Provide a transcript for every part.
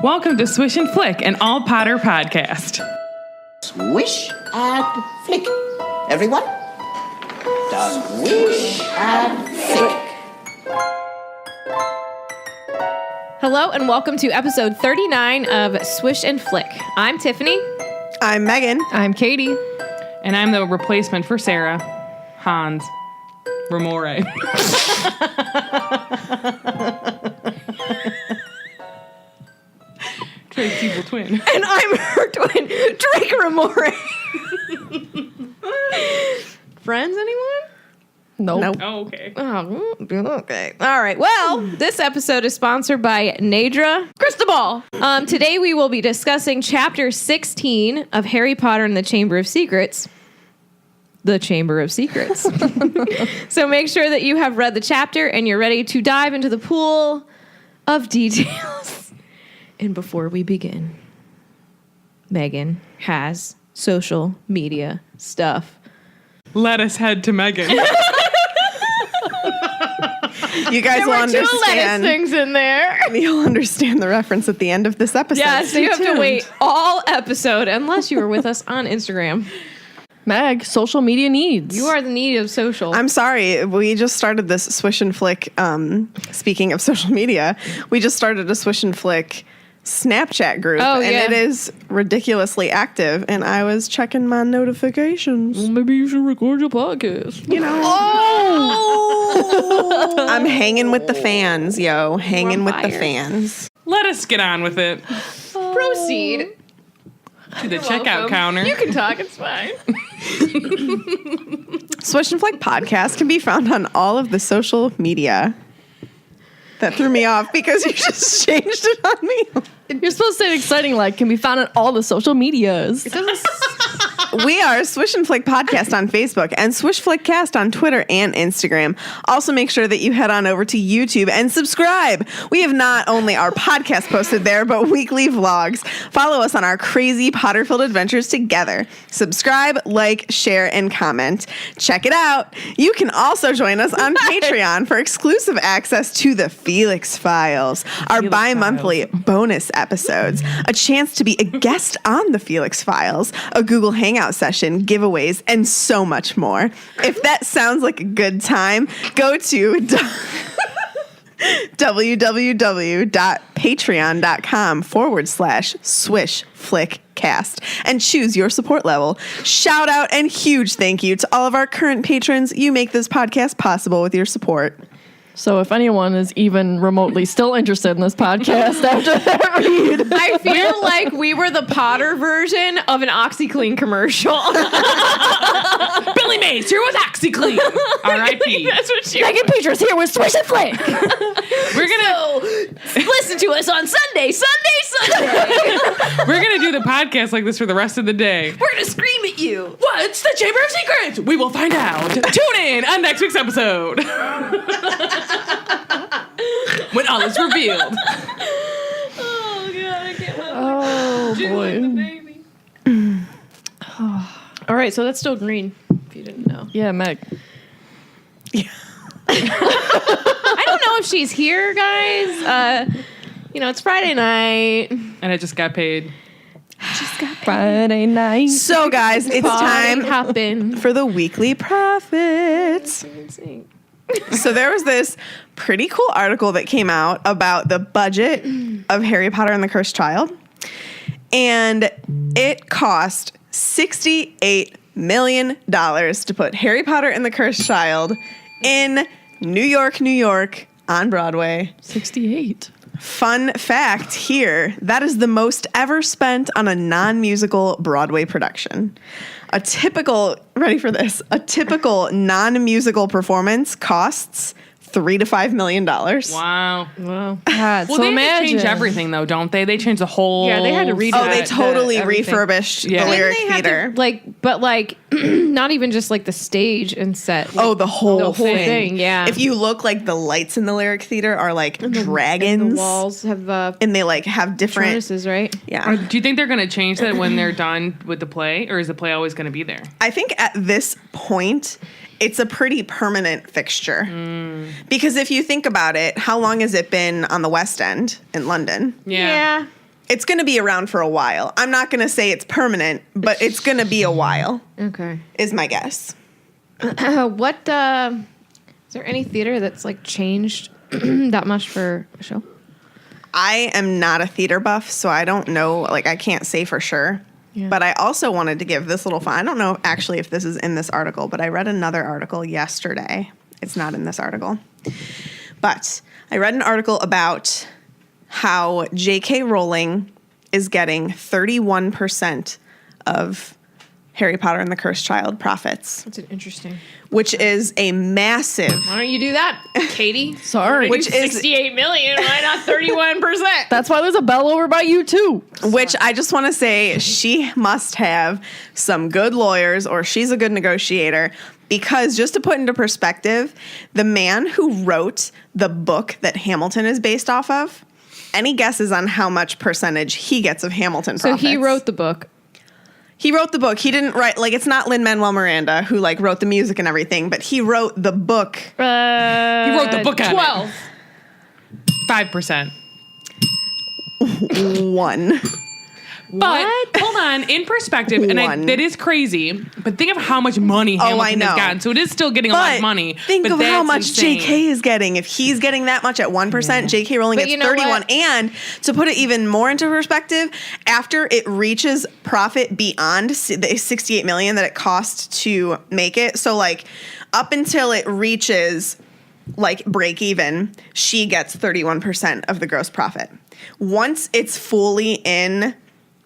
Welcome to Swish and Flick, an all-Potter podcast. Swish and flick. Everyone? Swish and flick. Hello and welcome to episode 39 of Swish and Flick. I'm Tiffany. I'm Megan. I'm Katie. And I'm the replacement for Sarah, Hans Ramore. Tracy's evil twin. And I'm her twin, Drake Ramore. Friends, anyone? Nope. Oh, okay. Oh, okay. All right. Well, this episode is sponsored by Nadra Cristobal. Today we will be discussing Chapter 16 of Harry Potter and the Chamber of Secrets. The Chamber of Secrets. So make sure that you have read the chapter and you're ready to dive into the pool of details. And before we begin, Megan has social media stuff. Let us head to Megan. You guys There will were two lettuce understand. things in there. You'll understand the reference at the end of this episode. Yes, Stay you have tuned. to wait all episode unless you were with us on Instagram. Meg, social media needs. You are the need of social. I'm sorry. We just started this Swish and Flick. Speaking of social media, we just started a Swish and Flick Snapchat group, and yeah. it is ridiculously active. And I was checking my notifications. Well, maybe you should record your podcast. You know, I'm hanging with the fans, yo. Hanging with the fire. fans. Let us get on with it. Proceed. To the checkout Welcome. counter. You can talk, it's fine. Swish and Flick podcast can be found on all of the social media. That threw me off because you just changed it on me. You're supposed to say it exciting, like, can be found on all the social medias. We are Swish and Flick Podcast on Facebook and Swish Flick Cast on Twitter and Instagram. Also, make sure that you head on over to YouTube and subscribe. We have not only our podcast posted there, but weekly vlogs. Follow us on our crazy Potter-filled adventures together. Subscribe, like, share, and comment. Check it out. You can also join us on Patreon for exclusive access to the Felix Files, our bi-monthly bonus episodes, a chance to be a guest on the Felix Files, a Google Hangout session, giveaways, and so much more. If that sounds like a good time, go to www.patreon.com/swishflickcast and choose your support level. Shout out and huge thank you to all of our current patrons. You make this podcast possible with your support. So if anyone is even remotely still interested in this podcast after that read, I feel like we were the Potter version of an OxyClean commercial. Billy Mays here with OxyClean. R.I.P. That's what she Megan Petras here with Swish and Flick. We're gonna listen to us on Sunday. we're gonna do the podcast like this for the rest of the day. We're going to scream at you. What's the Chamber of Secrets? We will find out. Tune in on next week's episode. When all is revealed. Oh, God, I can't help Oh, boy. All right, so that's still green, if you didn't know. Yeah, Meg. I don't know if she's here, guys. It's Friday night. And I just got paid. Friday night. So, guys, it's time Happen. for the weekly profits. So there was this pretty cool article that came out about the budget of Harry Potter and the Cursed Child. And it cost $68 million to put Harry Potter and the Cursed Child in New York, on Broadway. 68. Fun fact here, that is the most ever spent on a non-musical Broadway production. A typical non-musical performance costs $3 to $5 million. Wow. Wow. God, Well, so they imagine. change everything, though, don't they? They change the whole... Yeah, they had to redo Oh, they that, totally everything. refurbished Yeah. the Didn't lyric They had theater. to, not even just like the stage and set. Like, Oh, the whole thing, yeah. If you look, like, the lights in the lyric theater are like dragons. And the walls have And they like have different. furnaces, right? Yeah. Do you think they're going to change that when they're done with the play? Or is the play always going to be there? I think at this point, it's a pretty permanent fixture. Because if you think about it, how long has it been on the West End in London? Yeah. It's going to be around for a while. I'm not going to say it's permanent, but it's going to be a while, Okay. is my guess. What, is there any theater that's like changed that much for a show? I am not a theater buff, so I don't know. Like, I can't say for sure. Yeah. But I also wanted to give this little fun. I don't know actually if this is in this article, but I read another article yesterday. It's not in this article. But I read an article about how J.K. Rowling is getting 31% of Harry Potter and the Cursed Child profits, That's interesting. which is a massive. Why don't you do that, Katie? Sorry. Which is 68 million. Why not 31%? That's why there's a bell over by you too. Which I just want to say she must have some good lawyers or she's a good negotiator, because just to put into perspective, the man who wrote the book that Hamilton is based off of, any guesses on how much percentage he gets of Hamilton So profits? he wrote the book. He wrote the book. He didn't write, like, it's not Lin-Manuel Miranda who, like, wrote the music and everything, but he wrote the book. He wrote the book on 12. it. 5%. One. But hold on, in perspective, and One. that is crazy. But think of how much money Hamilton I know. has gotten. So it is still getting a lot of money. Think but of how that's much insane. JK is getting. If he's getting that much at 1%, JK Rowling But gets you know 31. what? And to put it even more into perspective, after it reaches profit beyond the 68 million that it cost to make it, so like up until it reaches like break even, she gets 31% of the gross profit. Once it's fully in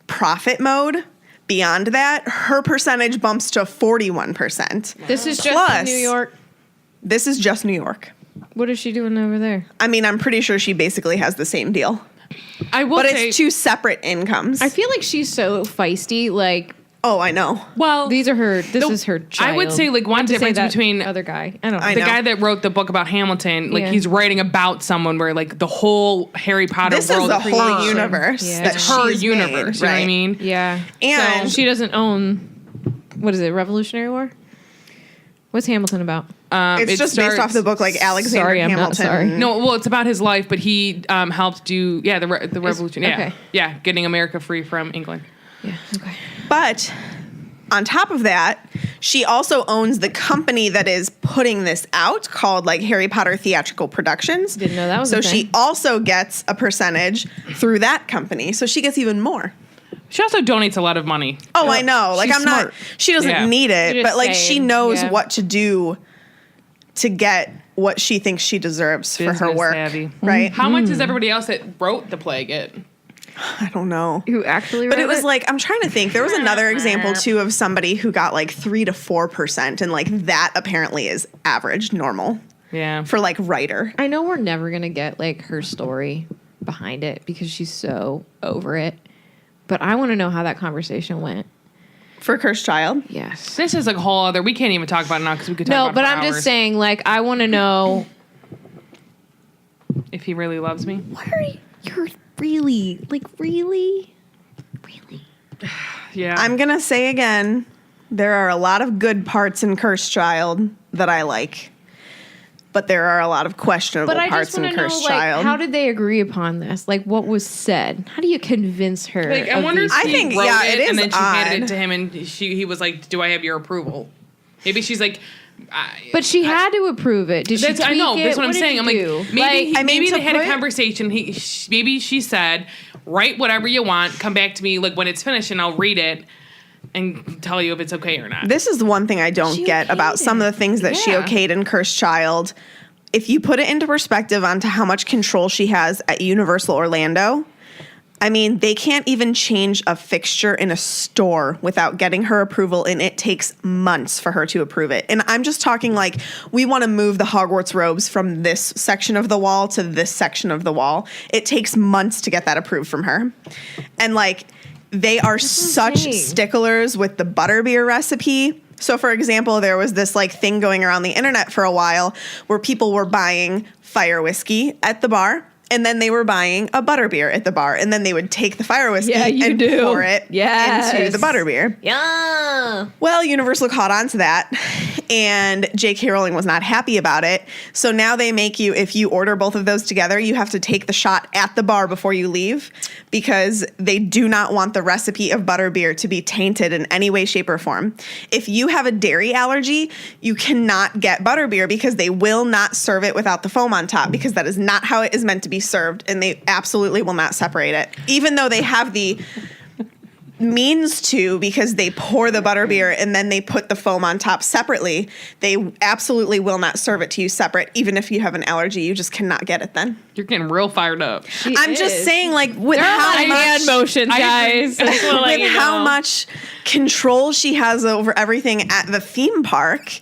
profit mode, beyond that, her percentage bumps to 41%. This is just Plus- in New York. This is just New York. What is she doing over there? I mean, I'm pretty sure she basically has the same deal. I will But say, it's two separate incomes. I feel like she's so feisty. Like, Oh, I know. well, these are her. This the- is her child. I would say, like, one Not to say difference that between other guy. I don't know. I the know. guy that wrote the book about Hamilton, like Yeah. he's writing about someone where like the whole Harry Potter This is world the is whole her. universe. Yeah. That It's her she's universe. made, You know what I right? mean? Yeah. And She doesn't own. What is it? Revolutionary War. What's Hamilton about? it's it just based starts- off the book, like Alexander Sorry, I'm not Hamilton. sorry. No, well, it's about his life, but he helped do the revolution. Yeah, okay. yeah, getting America free from England. Yeah. Okay. But on top of that, she also owns the company that is putting this out called like Harry Potter Theatrical Productions. Didn't know that was So a thing. she also gets a percentage through that company. So she gets even more. She also donates a lot of money. Oh, I know. Like, she's I'm smart. not, she doesn't Yeah. need it, You're just but like she saying, knows yeah. what to do to get what she thinks she deserves for her Business work. savvy. Right? How much does everybody else that wrote the play get? I don't know. Who actually? But it was like, I'm trying to think. There was another example too of somebody who got like 3 to 4%. And like that apparently is average, normal Yeah. for like writer. I know we're never gonna get like her story behind it because she's so over it. But I want to know how that conversation went. For Cursed Child. Yes. This is like a whole other. We can't even talk about it now because we could talk No, about it but for I'm hours. just saying. Like, I want to know. If he really loves me. What are you? You're really really. Yeah. I'm going to say again, there are a lot of good parts in Cursed Child that I like. But there are a lot of questionable But I parts just in want to know, Cursed like, Child. how did they agree upon this? Like, what was said? How do you convince her? Like, I of wonder if these she I think, wrote yeah, it, it and is then she handed odd. it to him, and he was like, "Do I have your approval?" Maybe she's like, But she had to approve it. Did she? That's, I tweak know. it? That's what I'm did saying. you I'm like, do? maybe I mean, maybe to they had a put- conversation. Maybe she said, "Write whatever you want. Come back to me like when it's finished, and I'll read it and tell you if it's okay or not." This is the one thing I don't She get about okayed some it. of the things that she Yeah. okayed in Cursed Child. If you put it into perspective onto how much control she has at Universal Orlando, I mean, they can't even change a fixture in a store without getting her approval, and it takes months for her to approve it. And I'm just talking like, we want to move the Hogwarts robes from this section of the wall to this section of the wall. It takes months to get that approved from her. And like, they are such insane. sticklers with the butterbeer recipe. So, for example, there was this like thing going around the internet for a while where people were buying fire whiskey at the bar and then they were buying a butterbeer at the bar, and then they would take the fire whiskey and pour it into the butterbeer. Yeah. Well, Universal caught on to that, and J.K. Rowling was not happy about it. So now they make you, if you order both of those together, you have to take the shot at the bar before you leave, because they do not want the recipe of butterbeer to be tainted in any way, shape, or form. If you have a dairy allergy, you cannot get butterbeer because they will not serve it without the foam on top, because that is not how it is meant to be served, and they absolutely will not separate it. Even though they have the means to, because they pour the butterbeer and then they put the foam on top separately, they absolutely will not serve it to you separate. Even if you have an allergy, you just cannot get it then. You're getting real fired up. I'm just saying, like, with how Hand much motions, guys. with how much control she has over everything at the theme park,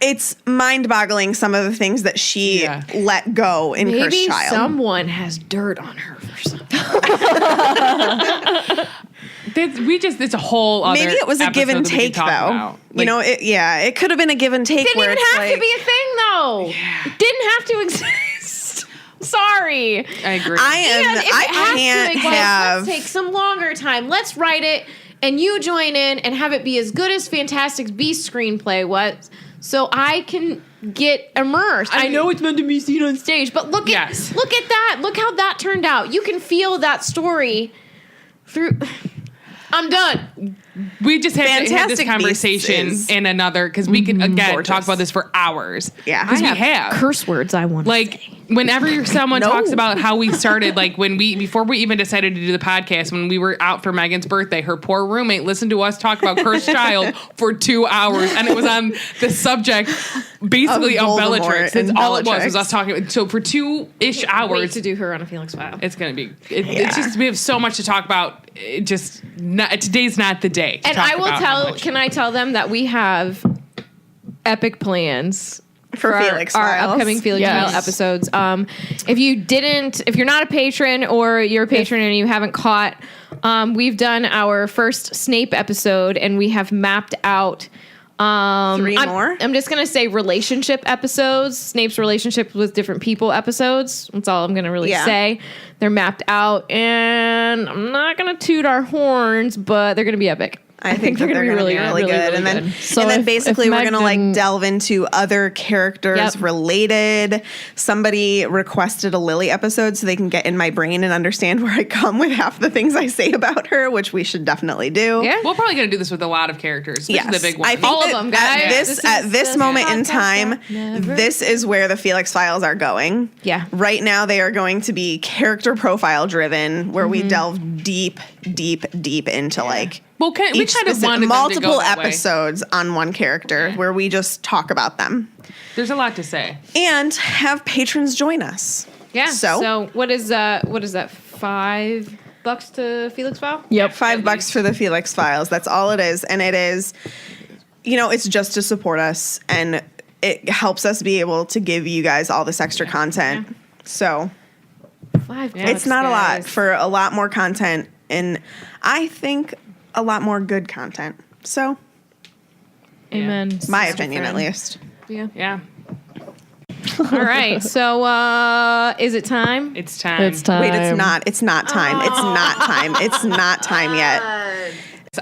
it's mind-boggling some of the things that she let go in Cursed Maybe Child. someone has dirt on her for something. It's a whole other Maybe it was a give and episode that we take, could talk though. about. You know, it could have been a give and take. Didn't where even it's have to be a thing, though. It didn't have to exist. Sorry. I agree. I can't have. Let's take some longer time. Let's write it, and you join in and have it be as good as Fantastic Beasts screenplay was, so I can get immersed. I know it's meant to be seen on stage, but look at that. Look how that turned out. You can feel that story through. I'm done. We just had this Fantastic conversation in another, because we could again talk about this for hours. Yeah, because we have curse words. I want like whenever someone talks about how we started, like before we even decided to do the podcast, when we were out for Megan's birthday, her poor roommate listened to us talk about Cursed Child for 2 hours, and it was on the subject basically of Bellatrix. That's all it was us talking. So for 2-ish hours, wait to do her on a Felix file. it's gonna be. It's just we have so much to talk about. Today's not the day. And I will tell. Can I tell them that we have epic plans for Felix our Files. upcoming Felix File episodes? If you're not a patron, or you're a patron and you haven't caught, we've done our first Snape episode, and we have mapped out 3 more. I'm just gonna say relationship episodes, Snape's relationship with different people episodes. That's all I'm gonna really say. They're mapped out, and I'm not gonna toot our horns, but they're gonna be epic. I think they're going to be really, really good. And then, basically we're going to like delve into other characters related. Somebody requested a Lily episode so they can get in my brain and understand where I come with half the things I say about her, which we should definitely do. Yeah. We're probably going to do this with a lot of characters. Yes. The big ones. I think all of them, guys. At this moment in time, this is where the Felix Files are going. Yeah. Right now they are going to be character profile driven, where we delve deep into like we kind of wanted multiple them to go that episodes on one character where we just talk about them. There's a lot to say. And have patrons join us. Yeah. So what is that? $5 to Felix File? Yep. $5 for the Felix Files. That's all it is. And it is, it's just to support us, and it helps us be able to give you guys all this extra content. Yeah. So $5. It's not a lot for a lot more content, and I think a lot more good content. So, amen. My opinion, at least. Yeah. All right. So, is it time? It's time. It's time. Wait, it's not. It's not time. It's not time. It's not time yet.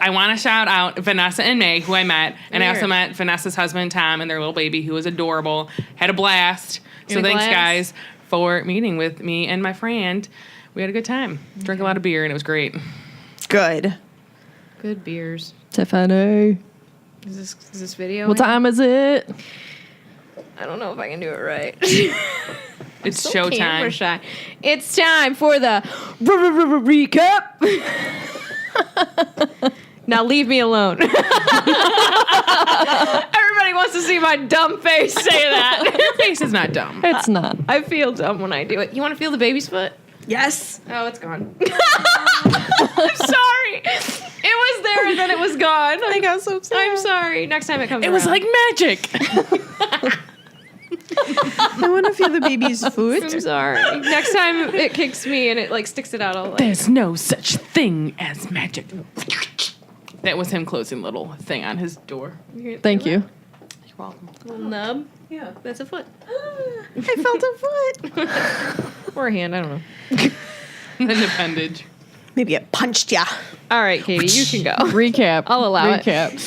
I want to shout out Vanessa and Meg, who I met, and I also met Vanessa's husband Tom and their little baby, who was adorable. Had a blast. So thanks, guys, for meeting with me and my friend. We had a good time. Drank a lot of beer, and it was great. Good beers. Tiffany. Is this video? What time is it? I don't know if I can do it right. It's showtime. Shy. It's time for the recap. Now leave me alone. Everybody wants to see my dumb face say that. Your face is not dumb. It's not. I feel dumb when I do it. You want to feel the baby's foot? Yes. Oh, it's gone. I'm sorry. It was there and then it was gone. I got so upset. I'm sorry. Next time it comes It was like magic. I want to feel the baby's foot. I'm sorry. Next time it kicks me and it like sticks it out all the way. There's no such thing as magic. That was him closing little thing on his door. Thank you. You're welcome. Little nub. Yeah, that's a foot. I felt a foot. Or a hand, I don't know. An appendage. Maybe it punched ya. All right, Katie, you can go. Recap. I'll allow it.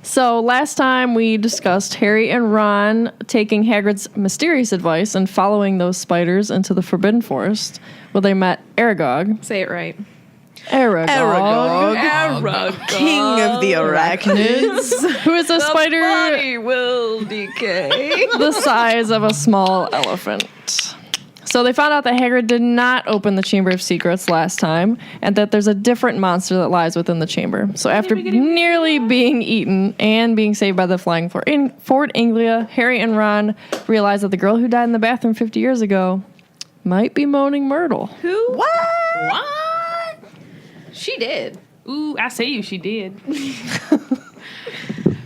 So last time we discussed Harry and Ron taking Hagrid's mysterious advice and following those spiders into the Forbidden Forest, where they met Aragog. Say it right. Aragog. King of the arachnids. Who is a spider will decay. the size of a small elephant. So they found out that Hagrid did not open the Chamber of Secrets last time, and that there's a different monster that lies within the chamber. So after nearly being eaten and being saved by the flying Fort Anglia, Harry and Ron realized that the girl who died in the bathroom 50 years ago might be Moaning Myrtle. Who? What? She did. Ooh, I say you, she did.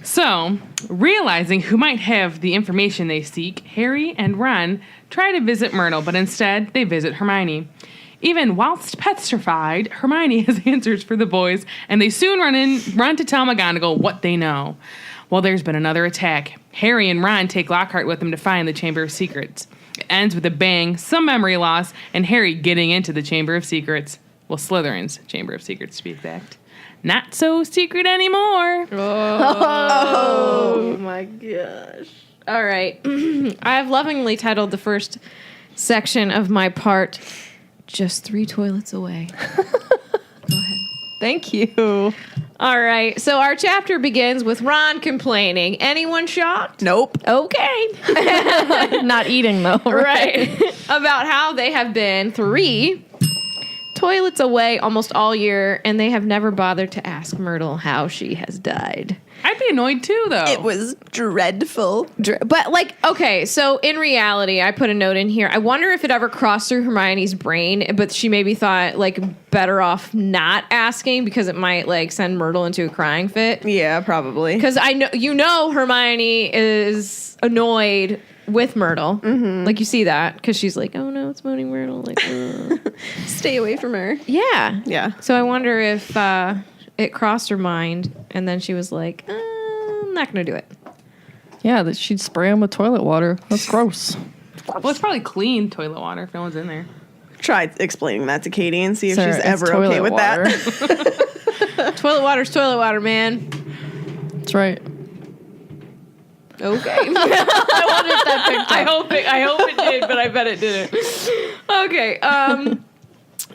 So, realizing who might have the information they seek, Harry and Ron try to visit Myrtle, but instead they visit Hermione. Even whilst petrified, Hermione has answers for the boys, and they soon run to tell McGonagall what they know. Well, there's been another attack. Harry and Ron take Lockhart with them to find the Chamber of Secrets. It ends with a bang, some memory loss, and Harry getting into the Chamber of Secrets. Well, Slytherin's Chamber of Secrets, to be exact. Not so secret anymore. Oh my gosh. All right. I have lovingly titled the first section of my part, Just 3 Toilets Away. Go ahead. Thank you. All right. So our chapter begins with Ron complaining. Anyone shocked? Nope. Okay. Not eating, though. Right. About how they have been 3 toilets away almost all year, and they have never bothered to ask Myrtle how she has died. I'd be annoyed too, though. It was dreadful. But, like, okay, so in reality, I put a note in here. I wonder if it ever crossed through Hermione's brain, but she maybe thought, like, better off not asking because it might, like, send Myrtle into a crying fit. Yeah, probably. Because I know, Hermione is annoyed with Myrtle. Mm-hmm. Like, you see that because she's like, oh no, it's Moaning Myrtle. Like, Stay away from her. yeah. Yeah. So I wonder if it crossed her mind and then she was like, I'm not going to do it. Yeah, that she'd spray them with toilet water. That's gross. Well, it's probably clean toilet water if no one's in there. Try explaining that to Katie and see if Sarah, she's it's ever toilet okay with water. that. Toilet water's toilet water, man. That's right. Okay. I wonder if that picked up. I hope it did, but I bet it didn't. Okay.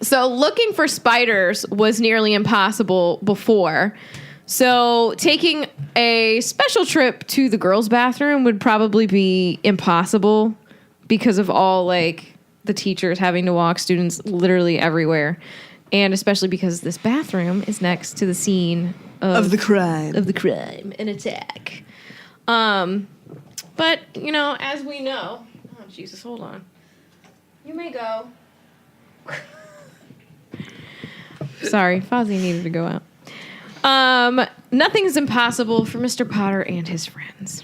So looking for spiders was nearly impossible before. So taking a special trip to the girls' bathroom would probably be impossible because of all, like, the teachers having to walk students literally everywhere. And especially because this bathroom is next to the scene Of the crime. an attack. But, you know, as we know... Oh, Jesus, hold on. You may go. Sorry, Fozzie needed to go out. Nothing is impossible for Mr. Potter and his friends.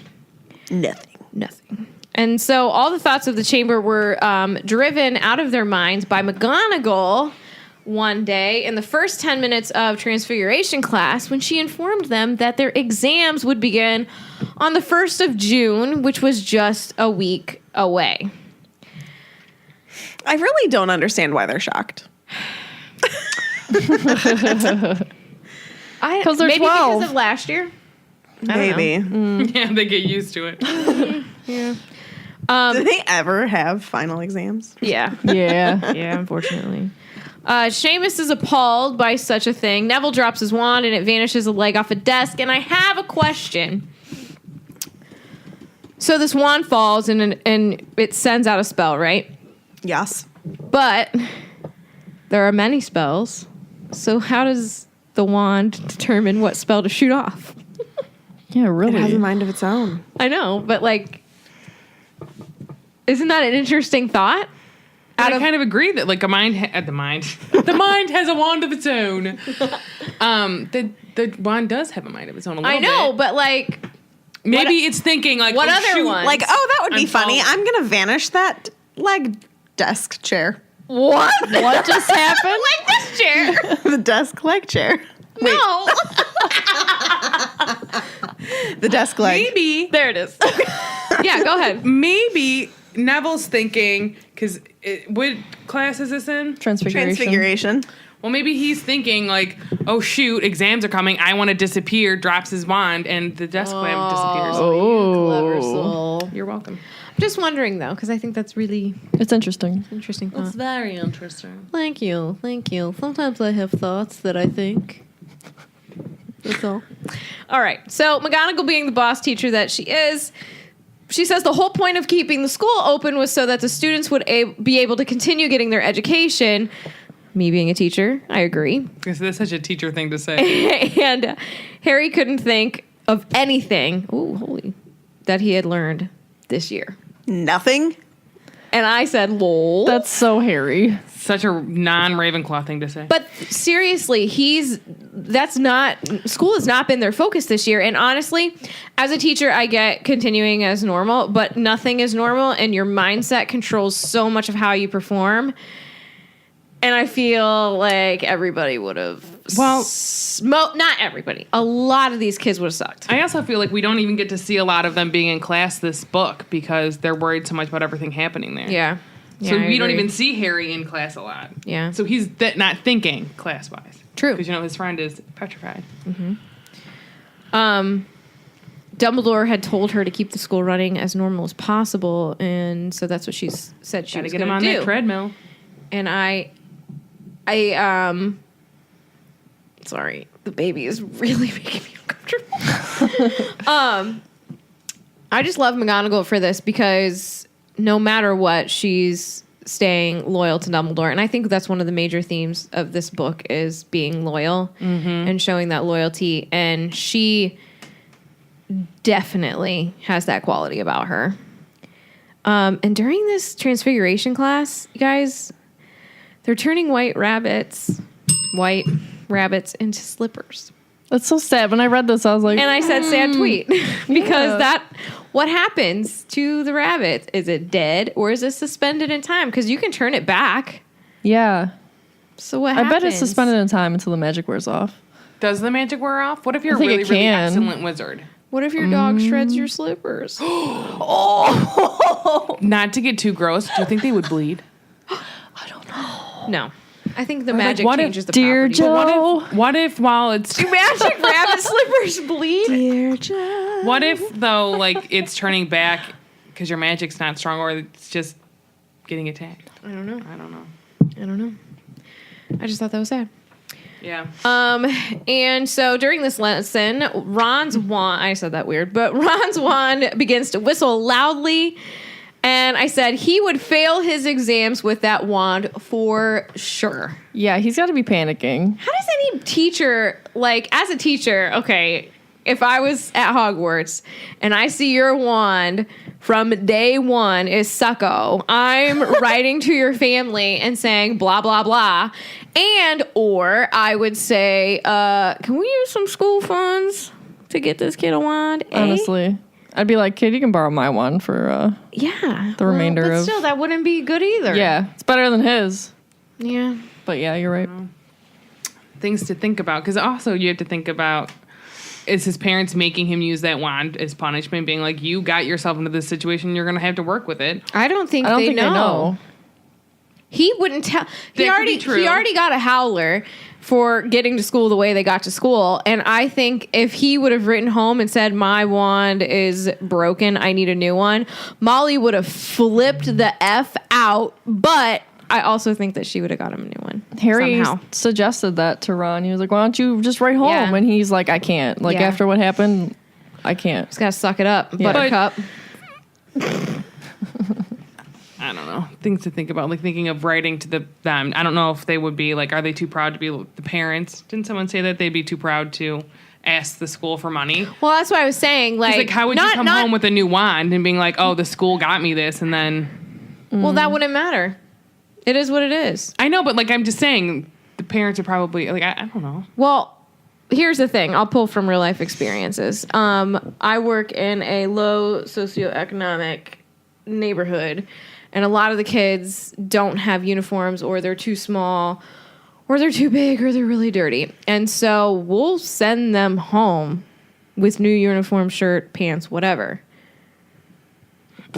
Nothing. And so all the thoughts of the chamber were driven out of their minds by McGonagall one day in the first 10 minutes of Transfiguration class when she informed them that their exams would begin on the 1st of June, which was just a week away. I really don't understand why they're shocked. Because they're maybe 12. because of last year. Maybe. Yeah, they get used to it. Yeah. Do they ever have final exams? Yeah. Yeah. Yeah, unfortunately. Seamus is appalled by such a thing. Neville drops his wand and it vanishes a leg off a desk. And I have a question. So this wand falls and it sends out a spell, right? Yes. But there are many spells. So how does the wand determine what spell to shoot off? Yeah, It really. has a mind of its own. I know, but like, isn't that an interesting thought? I kind of agree that like the mind has a wand of its own. The wand does have a mind of its own. A little I know, bit. but like, Maybe it's thinking like, what oh, other shoot. one? Like, oh, that would be I'm funny. falling. I'm going to vanish that leg desk chair. what? What just happened? Like this chair? The desk leg chair. No. The desk leg. Maybe. There it is. Yeah, go ahead. Maybe Neville's thinking, because what class is this in? Transfiguration. Well, maybe he's thinking like, oh shoot, exams are coming. I want to disappear. Drops his wand, and the desk lamp disappears. Clever soul. You're welcome. I'm just wondering though, because I think that's really It's interesting. interesting. Thought. very interesting. Thank you. Sometimes I have thoughts that I think. That's all. All right. So McGonagall, being the boss teacher that she is, she says the whole point of keeping the school open was so that the students would be able to continue getting their education. Me being a teacher, I agree. Because that's such a teacher thing to say. And Harry couldn't think of anything that he had learned this year. Nothing. And I said, lol. That's so Harry. Such a non-Ravenclaw thing to say. But seriously, school has not been their focus this year. And honestly, as a teacher, I get continuing as normal, but nothing is normal, and your mindset controls so much of how you perform. And I feel like everybody would have... Well... not everybody. A lot of these kids would have sucked. I also feel like we don't even get to see a lot of them being in class this book because they're worried so much about everything happening there. Yeah. So I we don't agree. even see Harry in class a lot. Yeah. So he's not thinking class-wise. True. Because, his friend is petrified. Dumbledore had told her to keep the school running as normal as possible, and so that's what she said she Gotta was get going him to on do. that treadmill. And sorry, the baby is really making me uncomfortable. I just love McGonagall for this because no matter what, she's staying loyal to Dumbledore. And I think that's one of the major themes of this book is being loyal and showing that loyalty. And she definitely has that quality about her. And during this transfiguration class, you guys, they're turning white rabbits into slippers. That's so sad. When I read this, I was like, And I said sad tweet because what happens to the rabbit? Is it dead or is it suspended in time? Because you can turn it back. yeah. So what I happens? bet it's suspended in time until the magic wears off. Does the magic wear off? What if you're a think really, it really can. excellent wizard? What if your dog shreds your slippers? Not to get too gross, do you think they would bleed? No. I think the like, magic what if changes the Dear property. Joe, What if while it's... Magic rabbit slippers bleed? Dear Joe. What if, though, like, it's turning back because your magic's not strong or it's just getting attacked? I don't know. I don't know. I don't know. I just thought that was sad. Yeah. And so during this lesson, Ron's wand, I said that weird, but Ron's wand begins to whistle loudly. And I said he would fail his exams with that wand for sure. yeah, he's got to be panicking. How does any teacher, like, as a teacher, okay, if I was at Hogwarts and I see your wand from day one is sucko, I'm writing to your family and saying blah, blah, blah. And, or I would say, can we use some school funds to get this kid a wand? Eh? Honestly, I'd be like, kid, you can borrow my one for Yeah. the remainder but of. still, that wouldn't be good either. Yeah, it's better than his. Yeah. But yeah, you're right. Things to think about. Because also you have to think about, is his parents making him use that wand as punishment, being like, you got yourself into this situation, you're going to have to work with it. I don't think I don't they think know. they know. He wouldn't tell. He That could be true. already got a howler for getting to school the way they got to school. And I think if he would have written home and said, my wand is broken, I need a new one, Molly would have flipped the F out. But I also think that she would have got him a new one. Harry somehow. suggested that to Ron. He was like, why don't you just write home? Yeah. And he's like, I can't. Like, Yeah. after what happened, I can't. Just got to suck it up, Yeah. Buttercup. I don't know. Things to think about. Like thinking of writing to them. I don't know if they would be like, are they too proud to be the parents? Didn't someone say that they'd be too proud to ask the school for money? Well, that's what I was saying. Like how would you come home with a new wand and being like, oh, the school got me this, and then... Well, that wouldn't matter. It is what it is. I know, but like I'm just saying, the parents are probably like, I don't know. Well, here's the thing. I'll pull from real life experiences. I work in a low socioeconomic neighborhood, and a lot of the kids don't have uniforms, or they're too small, or they're too big, or they're really dirty. And so we'll send them home with new uniform, shirt, pants, whatever.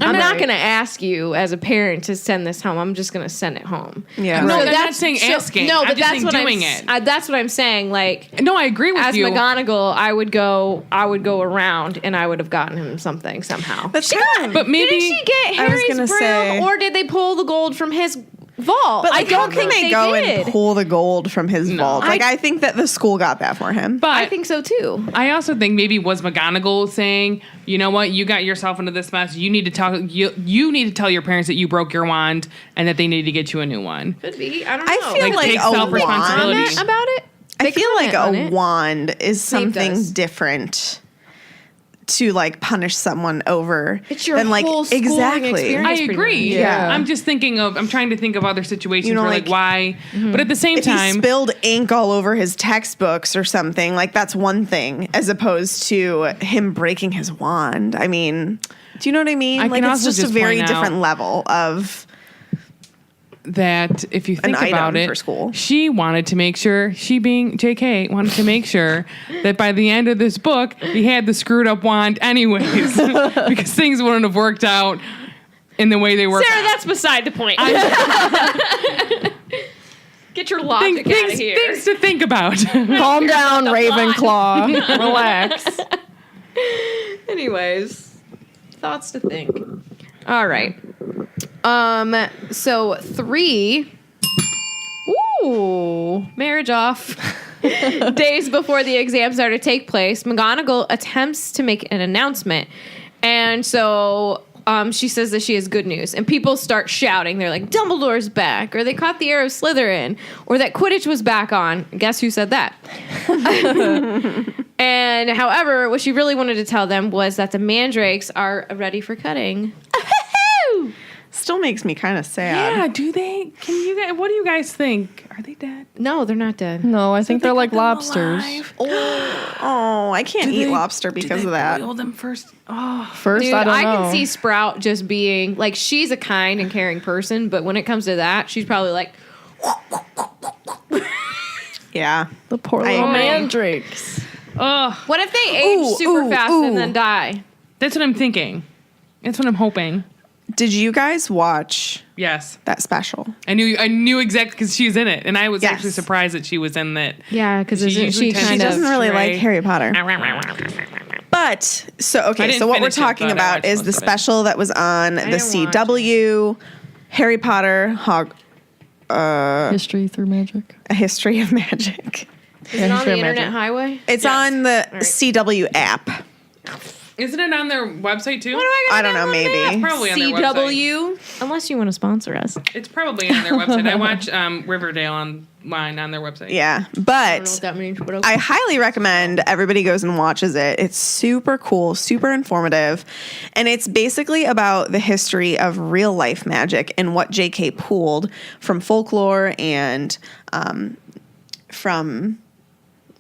I'm not going to ask you as a parent to send this home. I'm just going to send it home. Yeah. No, So I'm not that's- saying asking. No, but I'm just that's saying what doing it. That's what I'm saying. Like, No, I agree with as you. McGonagall, I would go around and I would have gotten him something somehow. That's kind But maybe Didn't she get I was Harry's gonna broom, say- or did they pull the gold from his vault? But I like, how don't can think they go did. and pull the gold from his vault? Like, I think that the school got that for him. but I think so too. I also think maybe was McGonagall saying, you know what, you got yourself into this mess. You need to you need to tell your parents that you broke your wand and that they need to get you a new one. Could be. I don't know. I feel Like, like take a self-responsibility. wand. about it. I They feel like comment on a it. wand is something does. different to like punish someone over. It's your than like whole schooling exactly. experience. I pretty agree. much. Yeah. I'm trying to think of other situations You know, where like like- why, but at the same If he time, spilled ink all over his textbooks or something, like that's one thing, as opposed to him breaking his wand. I mean, do you know what I mean? I Like can it's also just a just very point different out- level of that if you think item about it, for school. she wanted to make sure, she being JK, wanted to make sure that by the end of this book, he had the screwed up wand anyways, because things wouldn't have worked out in the way they worked Sarah, out. that's beside the point. Get your logic out of here. Things to think about. Calm down, Ravenclaw. Relax. Anyways, thoughts to think. All right. So 3. Ooh, marriage off. Days before the exams are to take place, McGonagall attempts to make an announcement, and so she says that she has good news, and people start shouting. They're like, "Dumbledore's back," or "They caught the arrow of Slytherin," or that Quidditch was back on. Guess who said that? And however, what she really wanted to tell them was that the mandrakes are ready for cutting. still makes me kind of sad. Yeah, do they? Can you guys? What do you guys think? Are they dead? No, they're not dead. No, I think they're like got them lobsters. alive? Oh, I can't eat lobster because of that. Boil them first. Oh, First, Dude, I don't know. can see Sprout just being like, she's a kind and caring person, but when it comes to that, she's probably like, Yeah. the poor I little agree. mandrakes. oh, what if they age super ooh, fast ooh. and then die? that's what I'm thinking. That's what I'm hoping. Did you guys watch Yes, that special? I knew exactly because she's in it, and I was Yes. actually surprised that she was in that. Yeah, because She isn't usually she tends She kind to of... doesn't really stray. like Harry Potter. But so I okay, didn't so what we're finish it, talking but I about watched is most the of it. special that was on the didn't watch CW, Harry Potter, History through magic. A History of Magic. Is it on the Sure, Internet magic. Highway? It's Yes. on the right. CW app. Isn't it on their website too? I don't know, maybe. Probably on their website. CW? Unless you want to sponsor us. It's probably on their website. I watch Riverdale online on their website. Yeah, I don't know but what that means, but okay. I highly recommend everybody goes and watches it. It's super cool, super informative, and it's basically about the history of real life magic and what J.K. pulled from folklore and from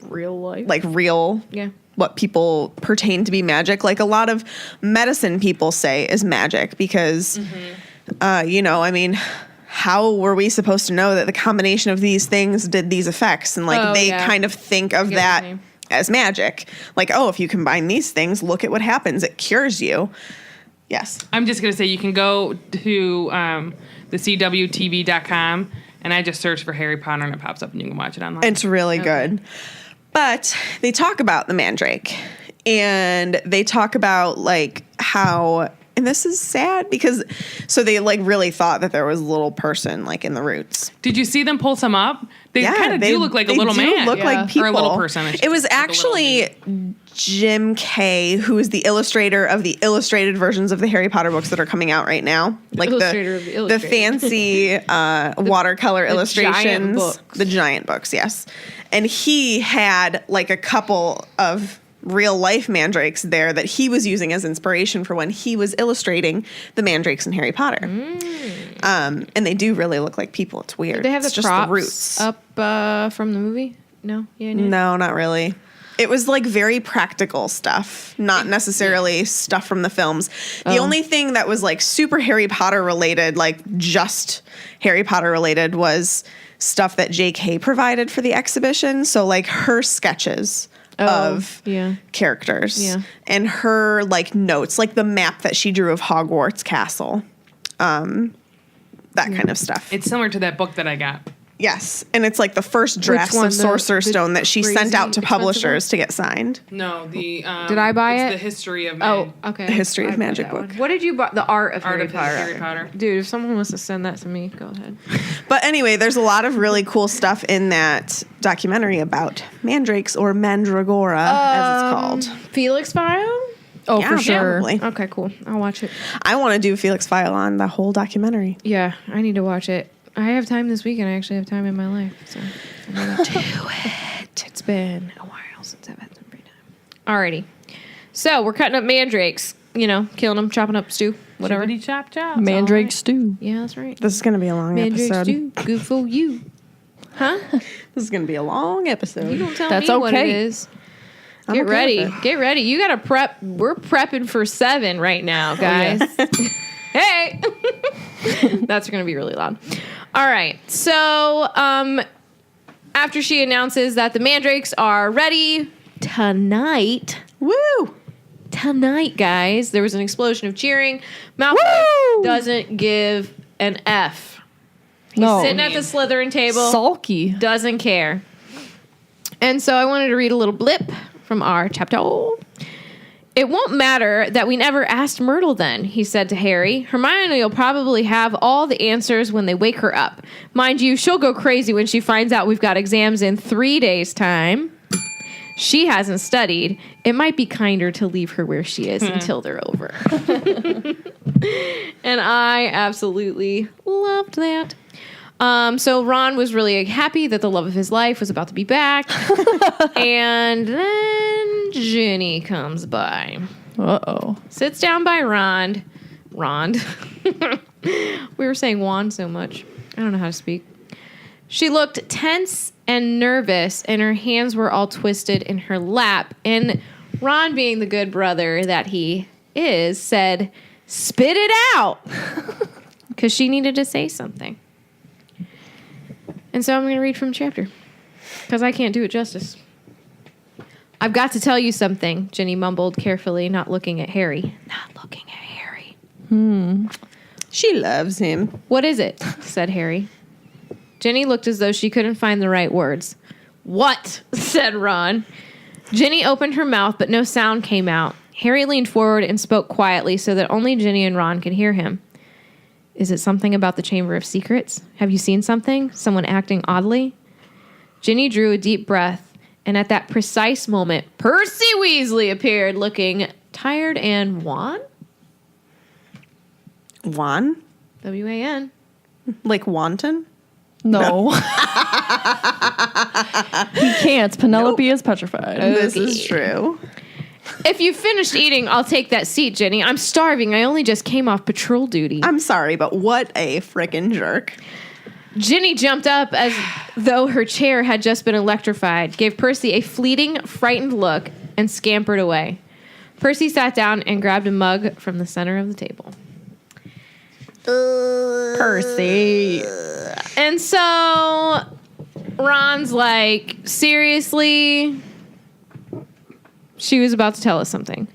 Real life. like real Yeah. what people pertain to be magic. Like a lot of medicine people say is magic because, you know, I mean, how were we supposed to know that the combination of these things did these effects? And like Oh, they yeah. kind of think of what that you mean. as magic. Like, oh, if you combine these things, look at what happens. It cures you. Yes. I'm just gonna say you can go to the CWTV.com and I just search for Harry Potter and it pops up and you can watch it online. It's really good. But they talk about the mandrake and they talk about like how, and this is sad because so they like really thought that there was a little person like in the roots. Did you see them pull some up? They kind of do look like a they little do man. Look Yeah. like people. Or a little person. I should It was say, like a little actually Jim Kay, who is the illustrator of the illustrated versions of the Harry Potter books that are coming out right now. Like illustrator of the the illustrated. fancy watercolor illustrations. giant books. The giant books, yes. And he had like a couple of real life mandrakes there that he was using as inspiration for when he was illustrating the mandrakes in Harry Potter. And they do really look like people. It's weird. Did they have It's the just props the roots. up from the movie? No? Yeah, No, not really. It was like very practical stuff, not necessarily stuff from the films. The only thing that was like super Harry Potter related, like just Harry Potter related, was stuff that JK provided for the exhibition. So like her sketches of yeah. characters. Yeah. And her like notes, like the map that she drew of Hogwarts Castle. That kind of stuff. It's similar to that book that I got. Yes. And it's like the first drafts one? of The Sorcerer's Stone that she sent crazy out to expensive publishers to get signed. No, the Did I buy it's it? The history of Oh, okay. The History of I bought Magic that book. one. What did you buy? The Art of Harry Potter. Harry Potter. Dude, if someone wants to send that to me, go ahead. But anyway, there's a lot of really cool stuff in that documentary about mandrakes or mandragora, as it's called. Felix File? Oh, Yeah, for sure. probably. Okay, cool. I'll watch it. I want to do Felix File on the whole documentary. Yeah, I need to watch it. I have time this weekend. I actually have time in my life, so I'm gonna do it. It's been a while since I've had some free time. Alrighty. So we're cutting up mandrakes, killing them, chopping up stew, whatever. Chippity chop chop. Mandrake stew. Yeah, that's right. This is going to be a long Mandrake episode. stew, good for you. Huh? This is going to be a long episode. You don't tell That's me what it okay. is. I'm Get okay ready. with it. Get ready. You got to prep. We're prepping for 7 right now, guys. Hey. That's going to be really loud. All right. So, after she announces that the mandrakes are ready tonight, guys, there was an explosion of cheering. Malfoy Woo! doesn't give an F. He's No. sitting at the Slytherin table. Sulky. Doesn't care. And so I wanted to read a little blip from our chapter. It won't matter that we never asked Myrtle then, he said to Harry. Hermione will probably have all the answers when they wake her up. Mind you, she'll go crazy when she finds out we've got exams in 3 days' time. She hasn't studied. It might be kinder to leave her where she is until they're over. And I absolutely loved that. So Ron was really happy that the love of his life was about to be back. And then Ginny comes by. Uh-oh. Sits down by Rond. We were saying Wand so much. I don't know how to speak. She looked tense and nervous, and her hands were all twisted in her lap. And Ron, being the good brother that he is, said, "Spit it out," because she needed to say something. And so I'm going to read from the chapter, because I can't do it justice. "I've got to tell you something," Ginny mumbled carefully, not looking at Harry. She loves him. "What is it?" said Harry. Ginny looked as though she couldn't find the right words. "What?" said Ron. Ginny opened her mouth, but no sound came out. Harry leaned forward and spoke quietly so that only Ginny and Ron could hear him. "Is it something about the Chamber of Secrets? Have you seen something? Someone acting oddly?" Ginny drew a deep breath, and at that precise moment, Percy Weasley appeared, looking tired and wan. Wan? W-A-N. Like wanton? No. He can't. Penelope is petrified. This is true. "If you finished eating, I'll take that seat, Ginny. I'm starving. I only just came off patrol duty." I'm sorry, but what a frickin' jerk. Ginny jumped up as though her chair had just been electrified, gave Percy a fleeting, frightened look, and scampered away. Percy sat down and grabbed a mug from the center of the table. Percy. And so Ron's like, "Seriously?" She was about to tell us something.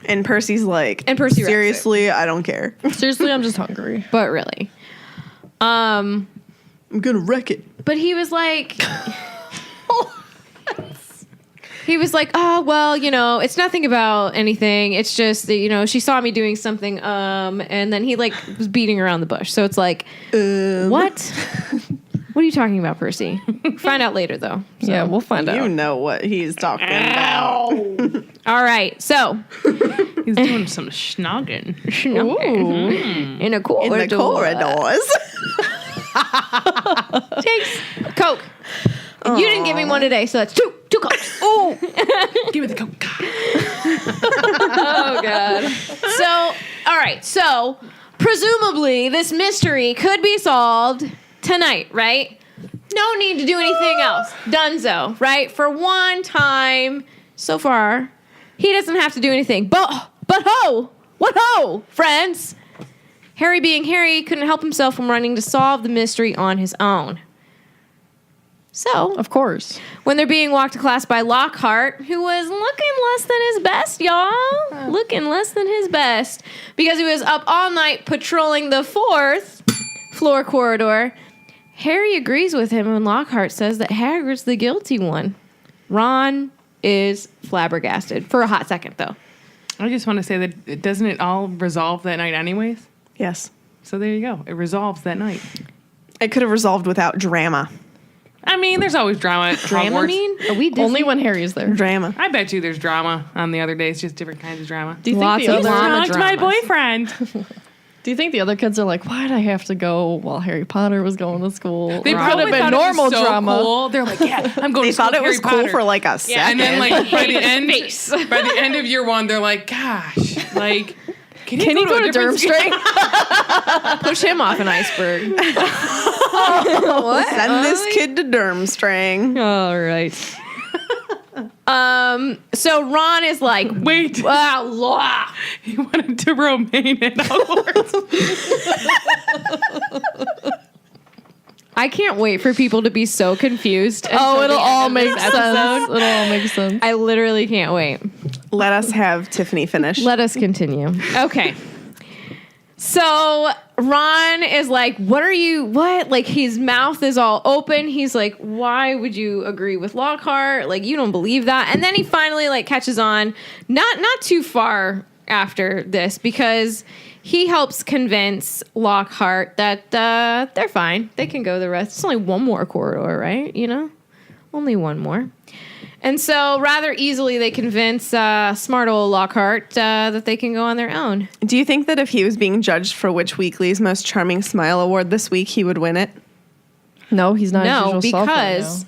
And Percy's like, And Percy wraps it. seriously, I don't care. Seriously, I'm just hungry. But really. I'm gonna wreck it. But he was like... He was like, "Oh, well, it's nothing about anything. It's just that, she saw me doing something, and then he, was beating around the bush." So it's like, what? What are you talking about, Percy? Find out later, though. So. Yeah, we'll find You out. know what he's talking about. All right, so He's doing some schnogging. in a corridor. In the corridors. Takes Coke. And you didn't give me one today, so that's two Cokes. Oh, give me the Coke. Oh, God. So, all right. So, presumably, this mystery could be solved tonight, right? No need to do anything else. Dunzo, right? For one time so far, he doesn't have to do anything. But ho! What ho, friends? Harry, being Harry, couldn't help himself from running to solve the mystery on his own. So, Of course. when they're being walked to class by Lockhart, who was looking less than his best, y'all. Looking less than his best. Because he was up all night patrolling the 4th floor corridor. Harry agrees with him when Lockhart says that Hagrid's the guilty one. Ron is flabbergasted. For a hot second, though. I just want to say that doesn't it all resolve that night anyways? Yes. So there you go. It resolves that night. It could have resolved without drama. I mean, there's always drama at Drama Hogwarts. mean? Are we Disney? Only when Harry's there. Drama. I bet you there's drama on the other days, just different kinds of drama. Do you think Lots the of other drama. Talk to my dramas. boyfriend. Do you think the other kids are like, why'd I have to go while Harry Potter was going to school? They Or probably could have been thought normal it was so drama. cool. They're like, yeah, I'm going They to school thought with it was Harry cool Potter. for like a second. Yeah, and then like by the end, face. by the end of year 1, they're like, gosh, like, can Can he go to a different school? Durmstrang? Push him off an iceberg. Send this kid to Durmstrang. All right. So Ron is like, Wait, wow, he wanted to remain at Hogwarts. I can't wait for people to be so confused. Oh, until it'll the all end of make this sense. episode. It'll all make sense. I literally can't wait. Let us have Tiffany finish. Let us continue. Okay. So Ron is like, what? Like his mouth is all open. He's like, why would you agree with Lockhart? Like, you don't believe that. And then he finally like catches on, not too far after this, because he helps convince Lockhart that they're fine. They can go the rest. It's only one more corridor, right? You know? Only one more. And so rather easily they convince smart old Lockhart that they can go on their own. Do you think that if he was being judged for which Weekly's Most Charming Smile Award this week, he would win it? No, he's not No, his usual self right because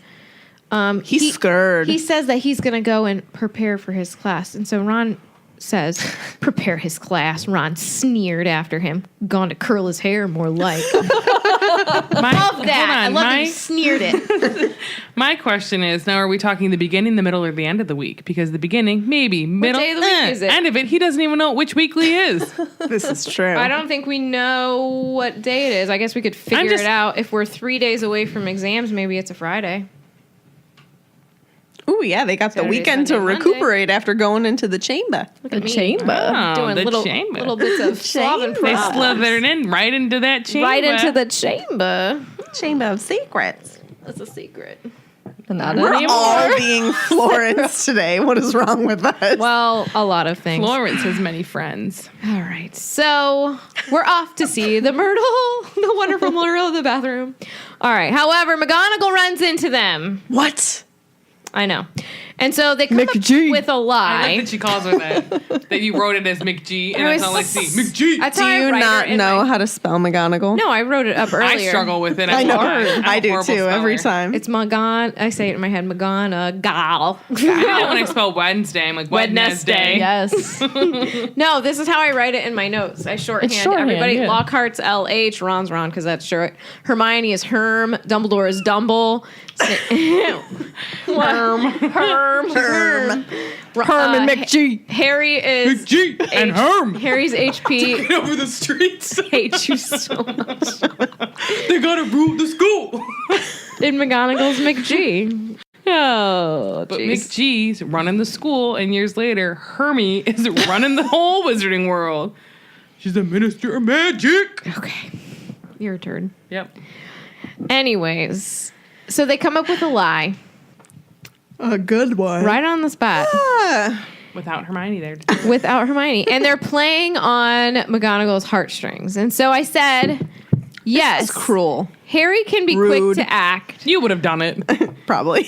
now. He's scared. he says that he's going to go and prepare for his class. And so Ron says, prepare his class. Ron sneered after him. Gone to curl his hair, more like. Love that. I love that he sneered it. My question is, now are we talking the beginning, the middle, or the end of the week? Because the beginning, maybe, middle, day of the week is it? end of it, he doesn't even know which weekly is. This is true. I don't think we know what day it is. I guess we could figure just- it out. If we're 3 days away from exams, maybe it's a Friday. Ooh, yeah, they got the Saturday, weekend to Sunday, Monday. recuperate after going into the chamber. The chamber. Oh, Doing the little chamber. bits of Slavic They problems. slithered in right into that chamber. Right into the chamber. Chamber of Secrets. That's a secret. Not We're anymore. all being Florence today. What is wrong with us? Well, a lot of things. Florence has many friends. All right. So we're off to see the Myrtle, the wonderful Myrtle in the bathroom. All right. However, McGonagall runs into them. What? I know. And so they come McG. up with a I like lie. that she calls her that. That you wrote it as McG, and that's all I see. McG. That's Do how I you write her not in know my- how to spell McGonagall? No, I wrote it up I earlier. struggle with it. I know. I'm a I do horrible too, every speller. time. It's I say it in my head, McGonagall. I know when I spell Wednesday, I'm like Wednesday. Yes. No, this is how I write it in my notes. I shorthand, shorthand, everybody. yeah. Lockhart's LH, Ron's Ron because that's short. Hermione is Herm. Dumbledore is Dumble. Herm. Herm and McG. Harry is McG and Herm. Harry's HP. Over the streets. Hate you so much. They gotta rule the school. In McGonagall's McG. Oh, But jeez. McG's running the school, and years later, Hermie is running the whole wizarding world. She's a minister of magic. Okay, your turn. Yep. Anyways, so they come up with a lie A good one. right on the spot. Without Hermione there. Without Hermione. And they're playing on McGonagall's heartstrings. And so I said, yes, It's cruel. Harry can be Rude. quick to act. You would have done it. Probably.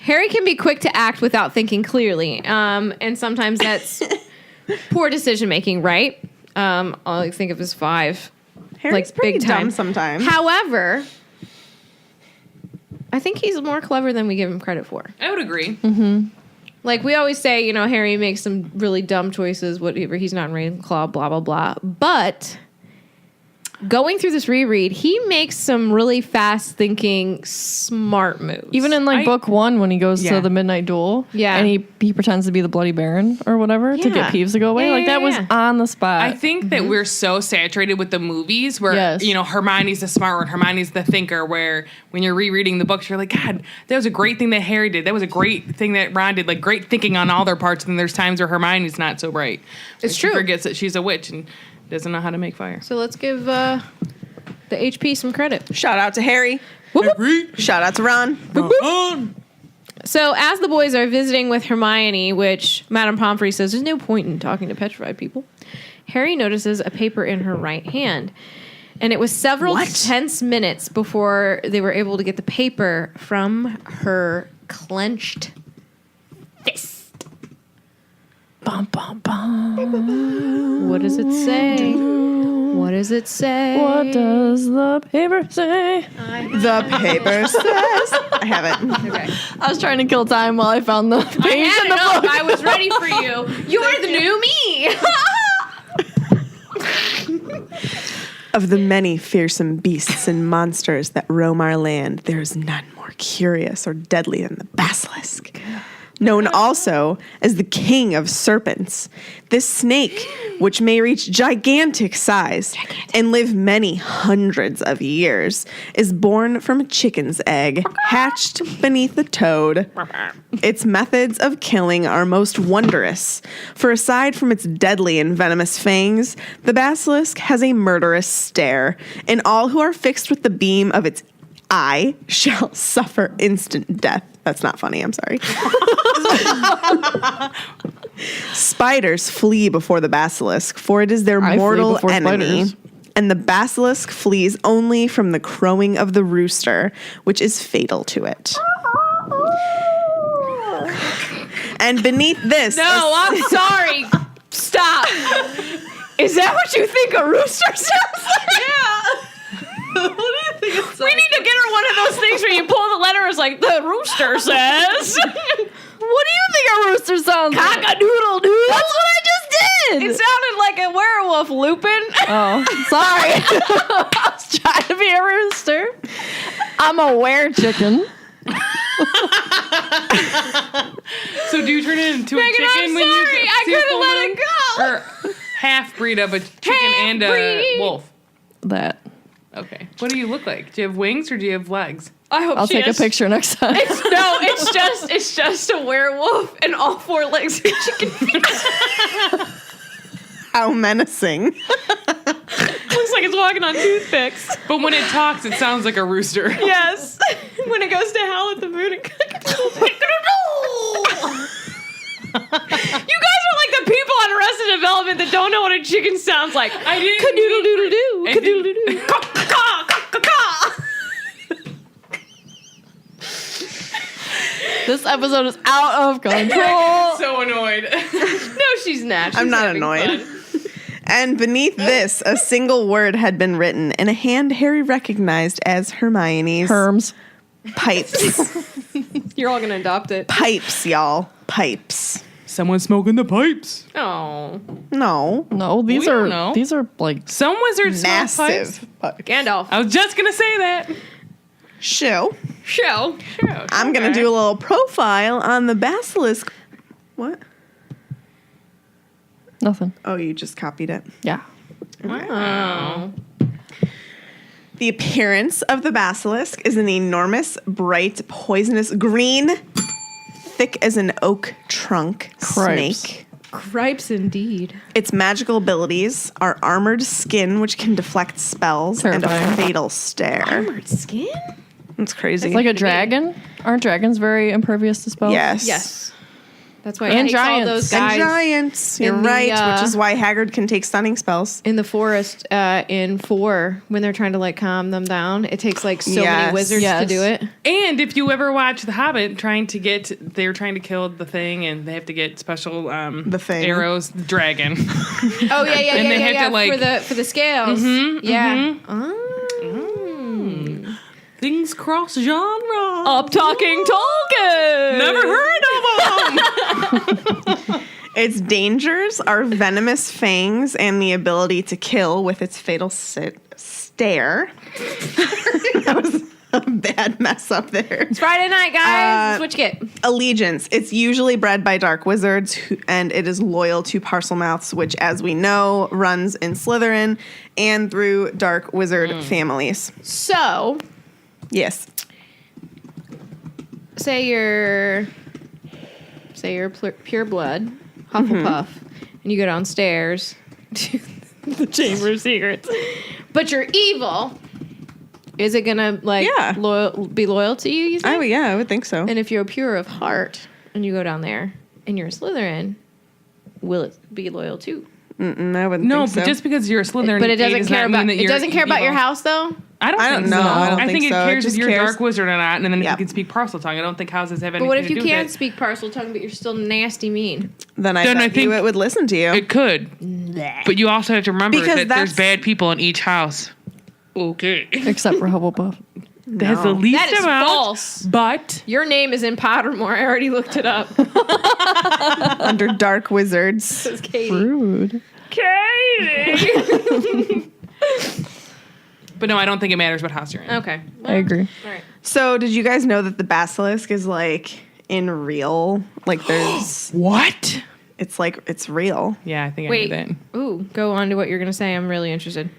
Harry can be quick to act without thinking clearly. And sometimes that's poor decision making, right? All I think of is 5. Harry's Like, pretty big time. dumb sometimes. However, I think he's more clever than we give him credit for. I would agree. Like we always say, Harry makes some really dumb choices, whatever, he's not in Ravenclaw, blah, blah, blah. But going through this reread, he makes some really fast thinking, smart moves. Even in book 1 when he goes to the midnight duel, and he pretends to be the Bloody Baron or whatever to get Peeves to go away. That was on the spot. I think that we're so saturated with the movies where Hermione's the smart one, Hermione's the thinker. Where when you're rereading the books, you're like, God, that was a great thing that Harry did. That was a great thing that Ron did. Like great thinking on all their parts. And there's times where Hermione's not so bright. It's true. She forgets that she's a witch and doesn't know how to make fire. So let's give the HP some credit. Shout out to Harry. Whoop, whoop. Shout out to Ron. So as the boys are visiting with Hermione, which Madame Pomfrey says there's no point in talking to petrified people, Harry notices a paper in her right hand. And it was several tense minutes before they were able to get the paper from her clenched fist. Bum, bum, bum. What does it say? What does it say? What does the paper say? The paper says. I have it. Okay. I was trying to kill time while I found the page in the book. I was ready for you. You're the new me. Of the many fearsome beasts and monsters that roam our land, there is none more curious or deadly than the basilisk. Known also as the king of serpents, this snake, which may reach gigantic size and live many hundreds of years, is born from a chicken's egg, hatched beneath a toad. Its methods of killing are most wondrous, for aside from its deadly and venomous fangs, the basilisk has a murderous stare, and all who are fixed with the beam of its eye shall suffer instant death. That's not funny, I'm sorry. Spiders flee before the basilisk, for it is their mortal enemy. Spiders. And the basilisk flees only from the crowing of the rooster, which is fatal to it. And beneath this... No, I'm sorry. Stop. Is that what you think a rooster sounds like? Yeah. What do you think it sounds like? We need to get her one of those things where you pull the letter, it's like, the rooster says. What do you think a rooster sounds like? Cock-a-doodle-doo. That's what I just did. It sounded like a werewolf, Lupin. Oh, sorry. I was trying to be a rooster. I'm a were-chicken. So do you turn it into Megan, a chicken I'm when sorry. you I see a couldn't full let moon? it go. Or half-breed of a chicken and a Half-breed. wolf. That. Okay. What do you look like? Do you have wings or do you have legs? I hope I'll she take has- a picture next time. It's just a werewolf and all four legs are chicken feet. How menacing. Looks like it's walking on toothpicks. But when it talks, it sounds like a rooster. Yes. When it goes to howl at the moon, it You guys are like the people on Arrested Development that don't know what a chicken sounds like. I didn't. Cadoodle-doodle-doo. I didn't- Cadoodle-doo. Caw-caw-caw-caw. This episode is out of control. So annoyed. No, she's not. She's I'm not having annoyed. fun. And beneath this, a single word had been written in a hand Harry recognized as Hermione's. Herms. Pipes. You're all gonna adopt it. Pipes, y'all. Pipes. Someone's smoking the pipes. Oh, No. No, these We don't are know. like Some wizards smoke pipes. Massive pipes. Gandalf. I was just gonna say that. Show. Show. I'm going to do a little profile on the basilisk. What? nothing. Oh, you just copied it. Yeah. Oh. The appearance of the basilisk is an enormous, bright, poisonous green, thick as an oak trunk Cripes. snake. Cripes indeed. Its magical abilities are armored skin, which can deflect spells, and a Terrifying. fatal stare. Armored skin? It's crazy. It's like a dragon. Aren't dragons very impervious to spells? yes. Yes. That's why And it takes all giants. those And guys giants. You're in the, right, which is why Haggard can take stunning spells. in the forest in 4 when they're trying to like calm them down. It takes like so Yes. many wizards to Yes. do it. And if you ever watch The Hobbit, they're trying to kill the thing, and they have to get special The thing. arrows, the dragon. Oh yeah, yeah, And yeah, they yeah, had yeah. to, like- for the scales. Yeah. Oh. Things cross genre. Up talking Tolkien. Never heard of them. Its dangers are venomous fangs and the ability to kill with its fatal stare. That was a bad mess up there. It's Friday night, guys. What you get? Allegiance. It's usually bred by dark wizards, and it is loyal to Parselmouths, which, as we know, runs in Slytherin and through dark wizard families. So, Yes. say you're pure blood, Hufflepuff, and you go downstairs to the Chamber of Secrets, but you're evil. Is it gonna be loyal to you? You think? I would think so. And if you're pure of heart and you go down there and you're a Slytherin, will it be loyal too? I wouldn't No, think so. but just because you're a Slytherin, But it doesn't does care not mean about that it. you're Doesn't care about your evil. house, though. I don't don't think know. so. I don't I think think it so. It cares if just you're a cares- dark wizard or not, and then Yeah. if you can speak parcel tongue. I don't think houses have But anything what if to you do can't with it. speak parcel tongue, but you're still nasty mean? Then I Then I bet you think- it would listen to you. It could, but you also have to remember Because that there's that's- bad people in each house. Okay, Except for Hufflepuff. that's the least That is amount. false. But Your name is in Pottermore. I already looked it up. Under dark wizards. Says Katie. Rude. Katie. But no, I don't think it matters what house you're in. Okay. I agree. All right. So, did you guys know that the basilisk is like in real? Like, there's. What? It's real. Yeah, I think Wait. I knew that. Ooh, go on to what you're going to say. I'm really interested.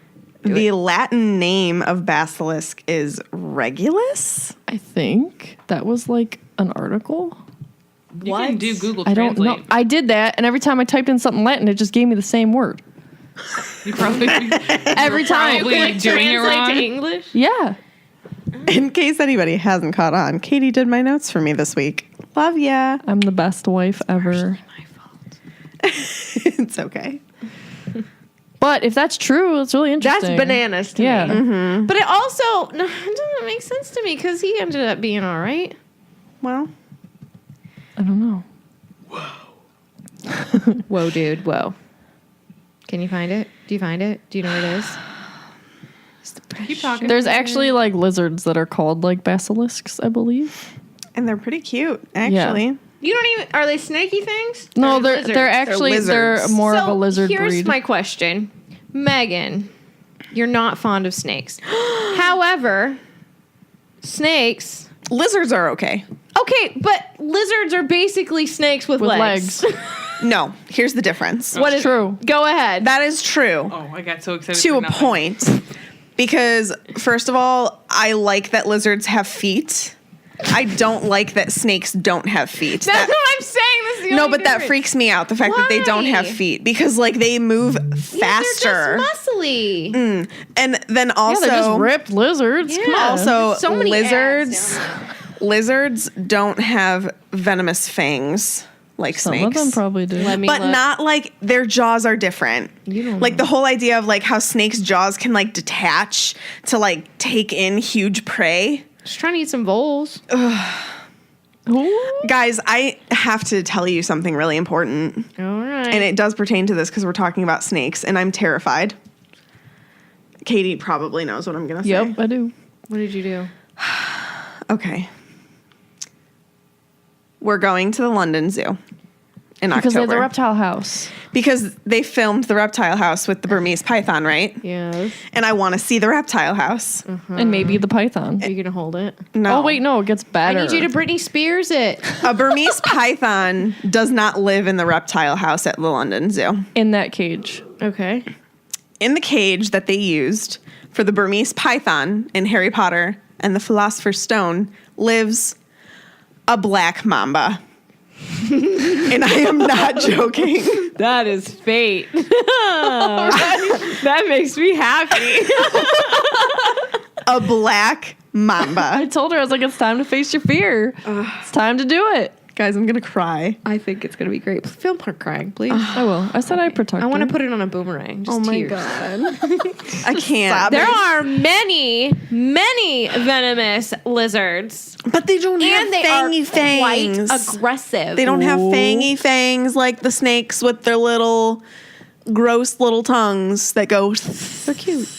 The Latin name of basilisk is Regulus. I think that was like an article. You can do Google I don't Translate. know. I did that, and every time I typed in something Latin, it just gave me the same word. You probably Every time. probably doing it wrong. to English? Yeah. In case anybody hasn't caught on, Katie did my notes for me this week. Love ya. I'm the best wife ever. It's okay. But if that's true, it's really That's interesting. bananas to Yeah. me. But it also it doesn't make sense to me because he ended up being all right. Well, I don't know. Whoa, dude. Whoa. Can you find it? Do you find it? Do you know where it is? Keep talking. There's actually like lizards that are called like basilisks, I believe. and they're pretty cute, actually. You don't even. Are they snaky things? No, Or they're lizards? actually they're lizards. more of a So, lizard here's breed. my question, Megan. You're not fond of snakes. However, snakes. Lizards are okay. Okay, but lizards are basically snakes with, With legs. No, here's the difference. What is true? Go ahead. That is true Oh, I got so excited. to for a nothing. point. Because, first of all, I like that lizards have feet. I don't like that snakes don't have feet. That's what I'm saying. This is the No, only but that difference. freaks me out. The fact that they don't have Why? feet because like they move Yeah, faster, they're just muscly. and then Yeah, also they're just ripped lizards. Come Yeah. on. also So many lizards. ads Lizards don't have venomous fangs like Some snakes. of them probably do. Let me but look. not like their jaws are different. You don't like know. the whole idea of like how snakes' jaws can like detach to like take in huge prey. Just trying to eat some voles. Guys, I have to tell you something really important. All right. And it does pertain to this because we're talking about snakes, and I'm terrified. Katie probably knows what I'm going to say. Yep, I do. What did you do? Okay. We're going to the London Zoo in Because they October. have the reptile house. Because they filmed the reptile house with the Burmese python, right? Yes. And I want to see the reptile house. And maybe the python. Are you gonna hold it? No. Oh, wait, no, it gets I better. need you to Britney Spears it. A Burmese python does not live in the reptile house at the London Zoo. In that cage. Okay. In the cage that they used for the Burmese python in Harry Potter and the Philosopher's Stone lives a black mamba. And I am not joking. That is fate. that makes me happy. A black I mamba. told her, I was like, it's time to face your fear. It's time to do it. Guys, I'm going to cry. I think it's gonna be great. Film her crying, please. I will. I said I'd protect I want to her. put it on a boomerang. Just Oh my tears. God. I can't. There are many venomous lizards, But they don't have and they fangy are fangs. quite aggressive. They don't have fangy fangs like the snakes with their little gross little tongues that go. So cute.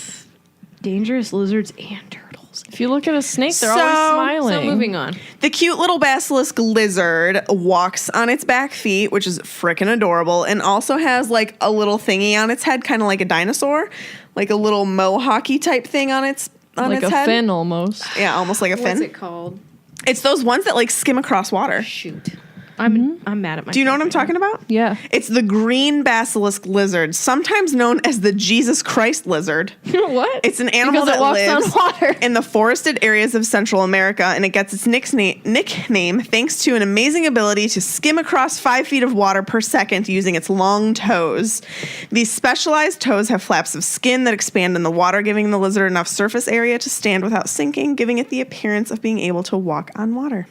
Dangerous lizards and turtles If you look at a snake, they're always smiling. So moving on. The cute little basilisk lizard walks on its back feet, which is frickin' adorable, and also has like a little thingy on its head, kind of like a dinosaur, like a little mohawky type thing on its like its a head. fin almost. Yeah, almost like a fin. What's it called? It's those ones that like skim across water. Shoot. I'm mad at myself. Do you know what I'm talking about? Yeah. It's the green basilisk lizard, sometimes known as the Jesus Christ lizard. What? It's an animal Because it that walks lives on water. in the forested areas of Central America, and it gets its nickname thanks to an amazing ability to skim across 5 feet of water per second using its long toes. These specialized toes have flaps of skin that expand in the water, giving the lizard enough surface area to stand without sinking, giving it the appearance of being able to walk on water.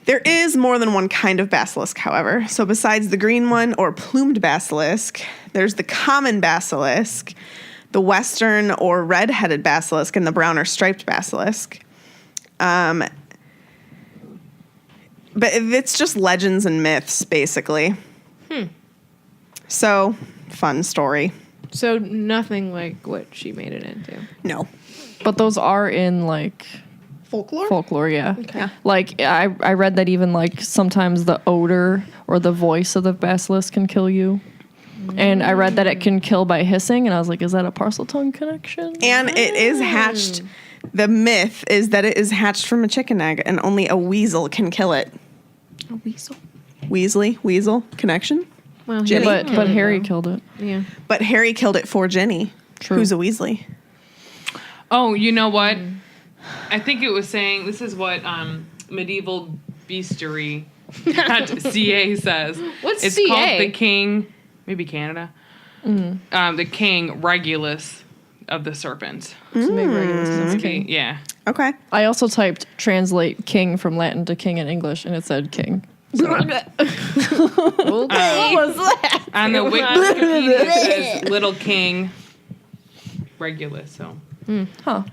There is more than one kind of basilisk, however. So besides the green one or plumed basilisk, there's the common basilisk, the western or red-headed basilisk, and the brown or striped basilisk. But it's just legends and myths, basically. So, fun story. So nothing like what she made it into. No. But those are in like folklore, yeah. Yeah. Like I read that even like sometimes the odor or the voice of the basilisk can kill you. And I read that it can kill by hissing, and I was like, is that a parcel tongue connection? And it is hatched. The myth is that it is hatched from a chicken egg, and only a weasel can kill it. A weasel. Weasel connection. Well, Jenny. But Harry killed it. Yeah. But Harry killed it for Ginny, True. who's a Weasley. Oh, you know what? I think it was saying, this is what medieval beastery.ca says. What's it's CA? called the king, maybe Canada, the king Regulus of the serpent. To make Regulus sense, king. Yeah. Okay. I also typed translate king from Latin to king in English, and it said king. What was that? On the Wikipedia it says little king Regulus, so. Huh.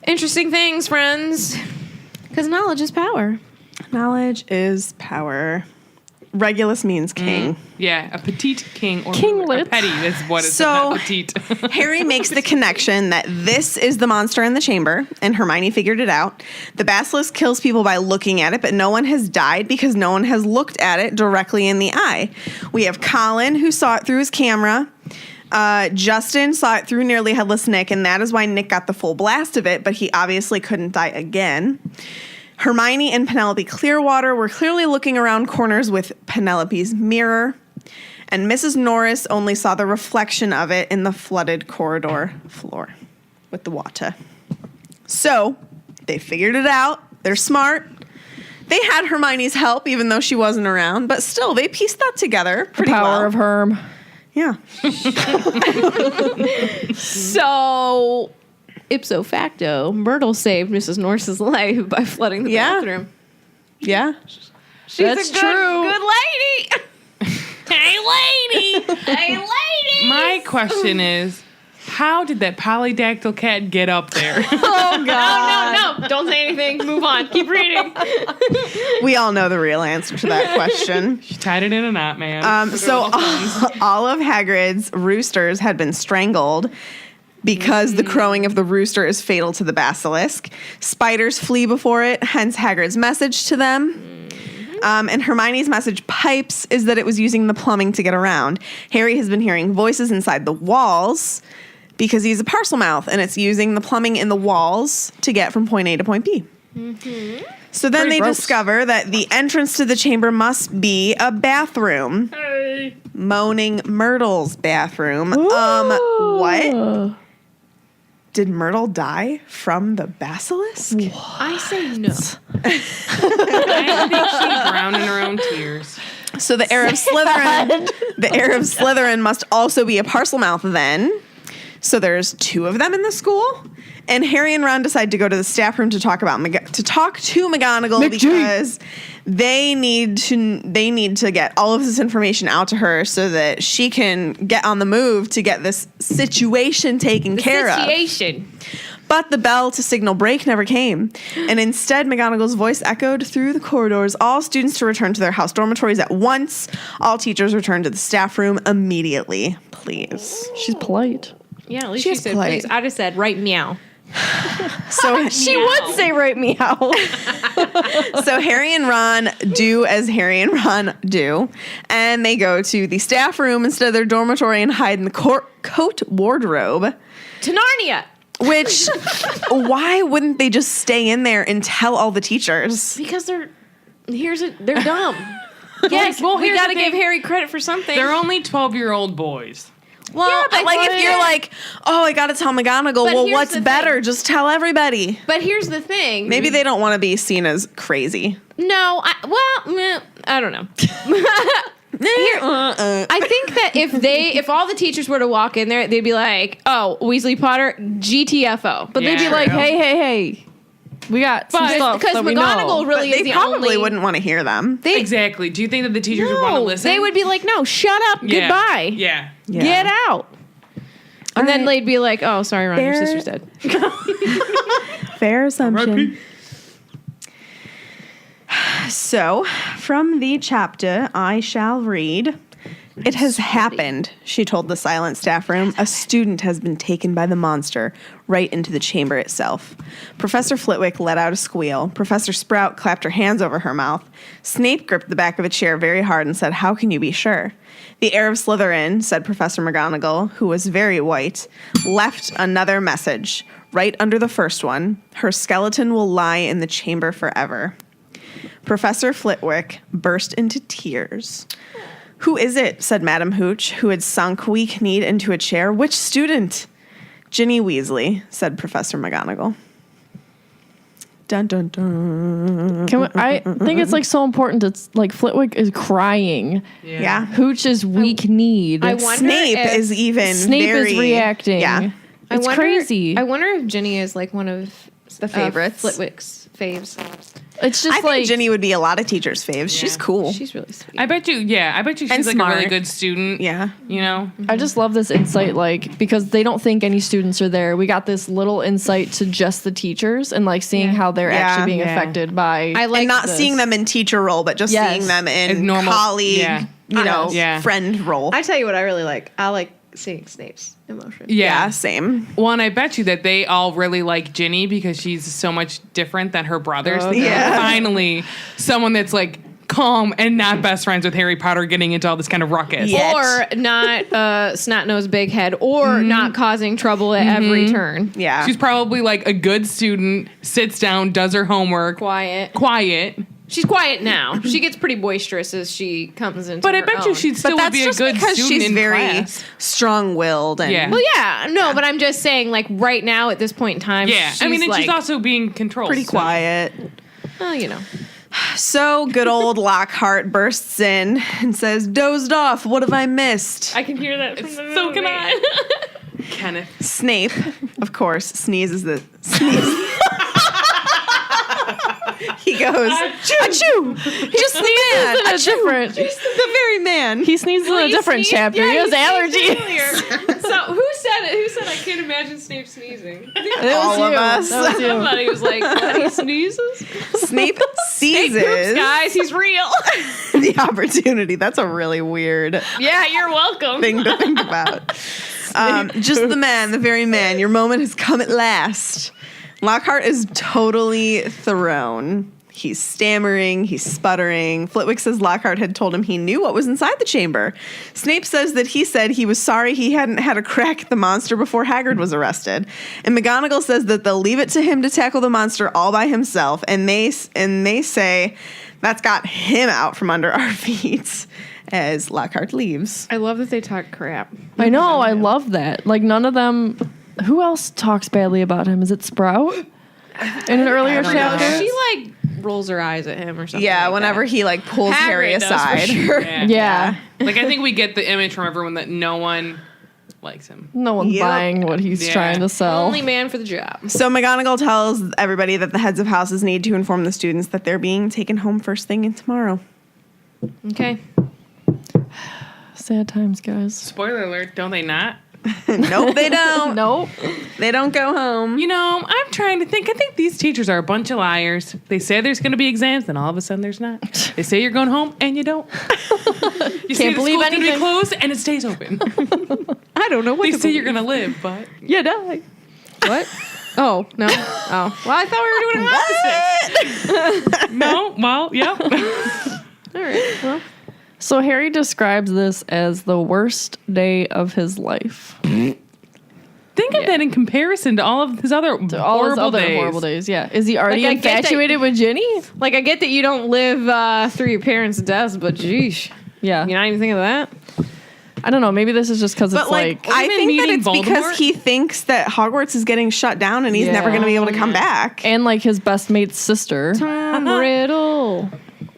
Interesting things, friends. Because knowledge is power. Knowledge is power. Regulus means king. Yeah, a petite king or Kinglet. a petty is what it's So- not petite. Harry makes the connection that this is the monster in the chamber, and Hermione figured it out. The basilisk kills people by looking at it, but no one has died because no one has looked at it directly in the eye. We have Colin, who saw it through his camera. Justin saw it through Nearly Headless Nick, and that is why Nick got the full blast of it, but he obviously couldn't die again. Hermione and Penelope Clearwater were clearly looking around corners with Penelope's mirror, and Mrs. Norris only saw the reflection of it in the flooded corridor floor with the water. So, they figured it out. They're smart. They had Hermione's help, even though she wasn't around, but still, they pieced that together pretty Power well. of Herm. Yeah. So, ipso facto, Myrtle saved Mrs. Norris's life by flooding the Yeah. bathroom. Yeah. She's That's a good, true. good lady. Hey, lady. Hey, lady. My question is, how did that polydactyl cat get up there? Oh, God. No. Don't say anything. Move on. Keep reading. We all know the real answer to that question. She tied it in a knot, man. So all of Hagrid's roosters had been strangled because the crowing of the rooster is fatal to the basilisk. Spiders flee before it, hence Hagrid's message to them. And Hermione's message, Pipes, is that it was using the plumbing to get around. Harry has been hearing voices inside the walls because he's a parcel mouth, and it's using the plumbing in the walls to get from point A to point B. So then Pretty they gross. discover that the entrance to the chamber must be a bathroom. Moaning Myrtle's bathroom. What? Did Myrtle die from the basilisk? I say no. I think she drowned in her own tears. So the heir of Slytherin must also be a parcel mouth then. So there's 2 of them in the school. And Harry and Ron decide to go to the staff room to talk to McGonagall because they need to get all of this information out to her so that she can get on the move to get this situation taken care of. But the bell to signal break never came. And instead, McGonagall's voice echoed through the corridors. All students to return to their house dormitories at once. All teachers return to the staff room immediately, please. She's polite. Yeah, at least She she is said polite. please. I just said right meow. So She would say right meow. So Harry and Ron do as Harry and Ron do, and they go to the staff room instead of their dormitory and hide in the coat wardrobe. To Narnia. Which, why wouldn't they just stay in there and tell all the teachers? Because they're dumb. Yes, well, we here's got to the give thing. Harry credit for something. They're only 12-year-old boys. well, Yeah, but like if you're like, oh, I gotta tell McGonagall, But well, here's what's the better? Just tell everybody. but here's the thing. Maybe they don't want to be seen as crazy. No, I don't know. I think that if all the teachers were to walk in there, they'd be like, "Oh, Weasley Potter, GTFO." But they'd be Yeah. like, True. hey, we got some stuff because that we McGonagall know. really But is they the probably only. wouldn't want to hear them. Exactly. Do you think that the teachers would want to listen? They would be like, "No, shut up, Yeah. goodbye, Yeah. get out." And then right. they'd be like, "Oh, sorry, Ron, your Fair- sister's dead." Fair assumption. So, from the chapter, I shall read. It has happened, she told the silent staff room. A student has been taken by the monster right into the chamber itself. Professor Flitwick let out a squeal. Professor Sprout clapped her hands over her mouth. Snape gripped the back of a chair very hard and said, "How can you be sure?" The heir of Slytherin, said Professor McGonagall, who was very white, left another message. Right under the first one, her skeleton will lie in the chamber forever. Professor Flitwick burst into tears. "Who is it?" said Madam Hooch, who had sunk weak-kneed into a chair. "Which student?" "Ginny Weasley," said Professor McGonagall. Dun, dun, dun. I think it's like so important. It's like Flitwick is crying. Yeah. Hooch is weak kneed. I wonder Snape if- is even Snape very, is reacting. Yeah. It's crazy. I wonder if Ginny is like one of The favorites. Flitwick's faves. It's just I like think Ginny would be a lot of teachers' faves. She's cool. She's really sweet. I bet you she's And like a really smart. good student. Yeah. You know? I just love this insight, like, because they don't think any students are there. We got this little insight to just the teachers and like seeing how they're Yeah. actually being Yeah. affected by. I like And not this. seeing them in teacher role, but just Yes. seeing them As in normal- colleague, yeah. Yeah. friend role. I tell you what I really like. I like seeing Snape's emotion. Yeah, same. Well, and I bet you that they all really like Ginny because she's so much different than her brothers. Okay. Yeah. Finally, someone that's like calm and not best friends with Harry Potter getting into all this kind of ruckus. Yeah. Or not snot-nosed big head, or not causing trouble at every turn. Yeah. She's probably like a good student, sits down, does her homework, Quiet. quiet. She's quiet now. She gets pretty boisterous as she comes into But I her bet you own. she'd still but would that's be a just good because student she's in very class. strong-willed. And Yeah. Well, yeah, no, but I'm just saying, like, right now at this point in time, Yeah, I mean, and like, she's also being controlled. pretty so- quiet. well, you know. So good old Lockhart bursts in and says, "Dozed off. What have I missed?" I can hear that. So can I. Kenneth. Snape, of course, sneezes the sneeze. He goes, "Achoo!" Just the man. a different. The very man. He sneezes in a different chapter. he has allergies. So who said it? Who said I can't imagine Snape sneezing? All of you. us. That was you. Somebody was like, what, he sneezes? Snape seizes Guys, he's real. the opportunity. That's a really weird Yeah, you're welcome. thing to think about. Just the man, the very man. Your moment has come at last. Lockhart is totally thrown. He's stammering, he's sputtering. Flitwick says Lockhart had told him he knew what was inside the chamber. Snape says that he said he was sorry he hadn't had a crack at the monster before Hagrid was arrested. And McGonagall says that they'll leave it to him to tackle the monster all by himself. And they say that's got him out from under our feet as Lockhart leaves. I love that they talk crap. I know. I love that. Like none of them. Who else talks badly about him? Is it Sprout? In an earlier don't know. chapter? She like rolls her eyes at him or something. Yeah, like whenever that. he like pulls Harry Hagrid does, for aside. sure. Yeah. Like, I think we get the image from everyone that no one likes him. No one's Yep. buying what he's Yeah. trying to sell. Only man for the job. So McGonagall tells everybody that the heads of houses need to inform the students that they're being taken home first thing tomorrow. Okay. Sad times, guys. Spoiler alert, don't they not? Nope, they don't. Nope. They don't go home. You know, I'm trying to think. I think these teachers are a bunch of liars. They say there's going to be exams, then all of a sudden there's not. They say you're going home, and you don't. You say the believe school's going to be anything. closed, and it stays open. I don't know what They to say you're believe. going to live, but You die. What? Oh, no. Oh. Well, I thought we were doing opposites. No, well, yeah. All right. Well, So Harry describes this as the worst day of his life. Think of that in comparison to all of his other All his horrible other days. horrible days. Yeah. Is he already Like, I get that- infatuated with Ginny? like, I get that you don't live through your parents' deaths, but geesh. Yeah. You not even think of that? I don't know. Maybe this is just because it's But like, like I even think that meeting it's Voldemort? because he thinks that Hogwarts is getting shut down and he's never going to be able to come back. and like his best mate's sister. Tom Riddle.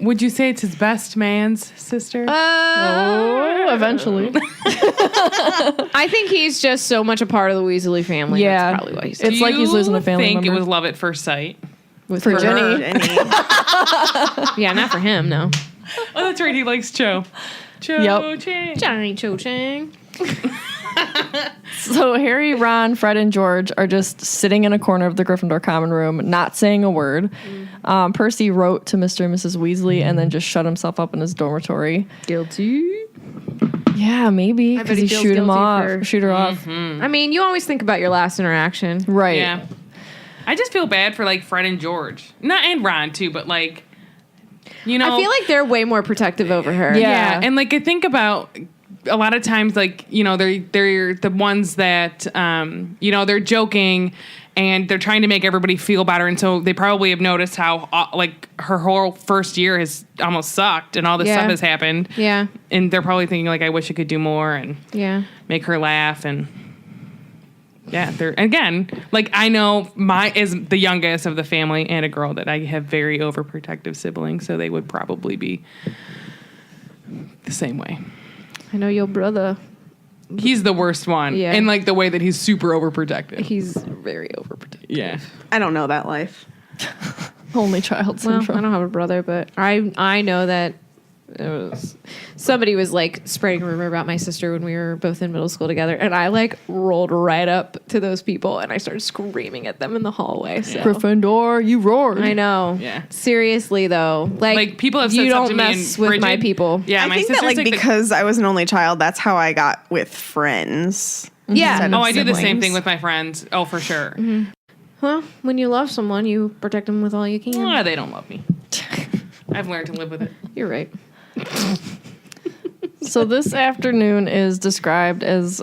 Would you say it's his best man's sister? Oh, eventually. I think he's just so much a part of the Weasley family. Yeah. That's probably why he's It's like he's losing a family think member. it was love at first sight? For her. Ginny. Yeah, not for him, no. Oh, that's right. He likes Cho. Cho Yep. Chang. Johnny Cho Chang. So Harry, Ron, Fred, and George are just sitting in a corner of the Gryffindor common room, not saying a word. Percy wrote to Mr. and Mrs. Weasley and then just shut himself up in his dormitory. Guilty. Yeah, maybe I bet because he he feels shoot him guilty off, for- shoot her off. I mean, you always think about your last interaction. Right. Yeah. I just feel bad for like Fred and George. Not and Ron too, but like, you know, I feel like they're way more protective over her. Yeah. and like I think about a lot of times, like, you know, they're the ones that you know, they're joking and they're trying to make everybody feel better, and so they probably have noticed how like her whole first year has almost sucked and all this Yeah. stuff has happened. Yeah. And they're probably thinking like, I wish I could do more and Yeah. make her laugh. And yeah, they're again, like, I know is the youngest of the family and a girl that I have very overprotective siblings, so they would probably be the same way. I know your brother. He's the worst one. Yeah. In like the way that he's super overprotective. He's very overprotective. Yeah. I don't know that life. Only child Well, syndrome. I don't have a brother, but I know that somebody was like spreading a rumor about my sister when we were both in middle school together, and I like rolled right up to those people and I started screaming at them in the hallway. So Gryffindor, you roared. I know. Yeah. Seriously though, Like people have said you stuff don't to me mess in with my Bridget. people. Yeah, I my think that sister's like the- because I was an only child, that's how I got with friends. Yeah. instead Oh, of I do the same siblings. thing with my friends. Oh, for sure. Mm-hmm. Well, when you love someone, you protect them with all you can. Oh, they don't love me. I've learned to live with it. You're right. So this afternoon is described as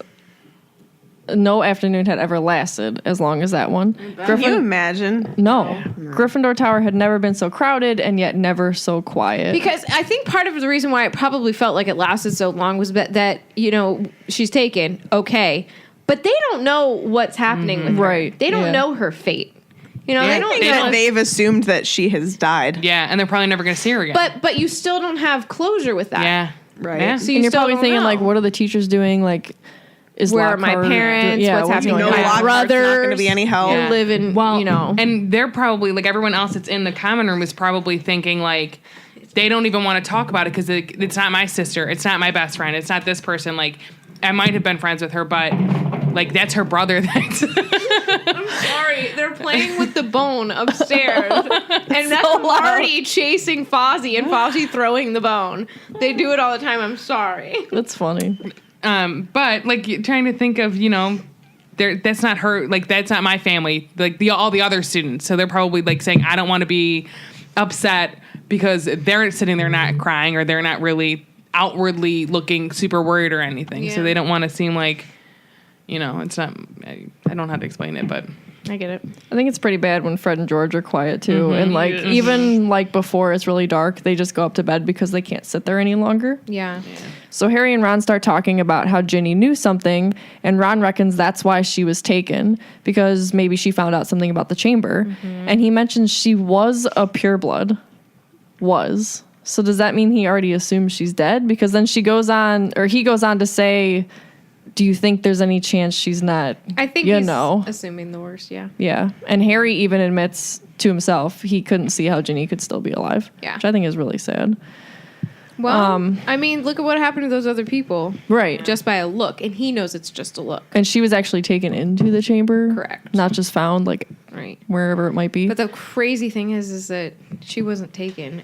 no afternoon had ever lasted as long as that one. Can you imagine? No. Gryffindor Tower had never been so crowded and yet never so quiet. Because I think part of the reason why it probably felt like it lasted so long was that you know, she's taken, okay, but they don't know what's happening with her. Right, They don't yeah. know her fate. You know, Yeah, they don't they know. don't- They've assumed that she has died. Yeah, and they're probably never going to see her again. but you still don't have closure with that. yeah. Right. Yeah. So you and you're still probably don't thinking, know. like, what are the teachers doing? Like, is Where are my Lockhart parents? What's happening No, with my Lockhart's brothers? not going to be any help. Yeah. live in, Well, you know. and they're probably like everyone else that's in the common room is probably thinking like they don't even want to talk about it because it's not my sister, it's not my best friend, it's not this person. Like I might have been friends with her, but like that's her brother. That's Sorry, they're playing with the bone upstairs, and that's Marty chasing Fozzie and Fozzie throwing the bone. They do it all the time. I'm sorry. That's funny. but like you're trying to think of, you know, that's not her, like that's not my family, like all the other students. So they're probably like saying, I don't want to be upset because they're sitting there not crying or they're not really outwardly looking super worried or anything. Yeah. So they don't want to seem like, you know, it's not, I don't know how to explain it, but I get it. I think it's pretty bad when Fred and George are quiet too. And like even like before it's really dark, they just go up to bed because they can't sit there any longer. Yeah. So Harry and Ron start talking about how Ginny knew something, and Ron reckons that's why she was taken, because maybe she found out something about the chamber. And he mentions she was a pureblood. Was. So does that mean he already assumes she's dead? Because then he goes on to say, do you think there's any chance she's not? I think you he's know. assuming the worst. Yeah. Yeah. And Harry even admits to himself he couldn't see how Ginny could still be alive. Yeah. Which I think is really sad. Well, I mean, look at what happened to those other people. Right. Just by a look, and he knows it's just a look. And she was actually taken into the chamber. Correct. Not just found, like, Right. wherever it might be. But the crazy thing is that she wasn't taken,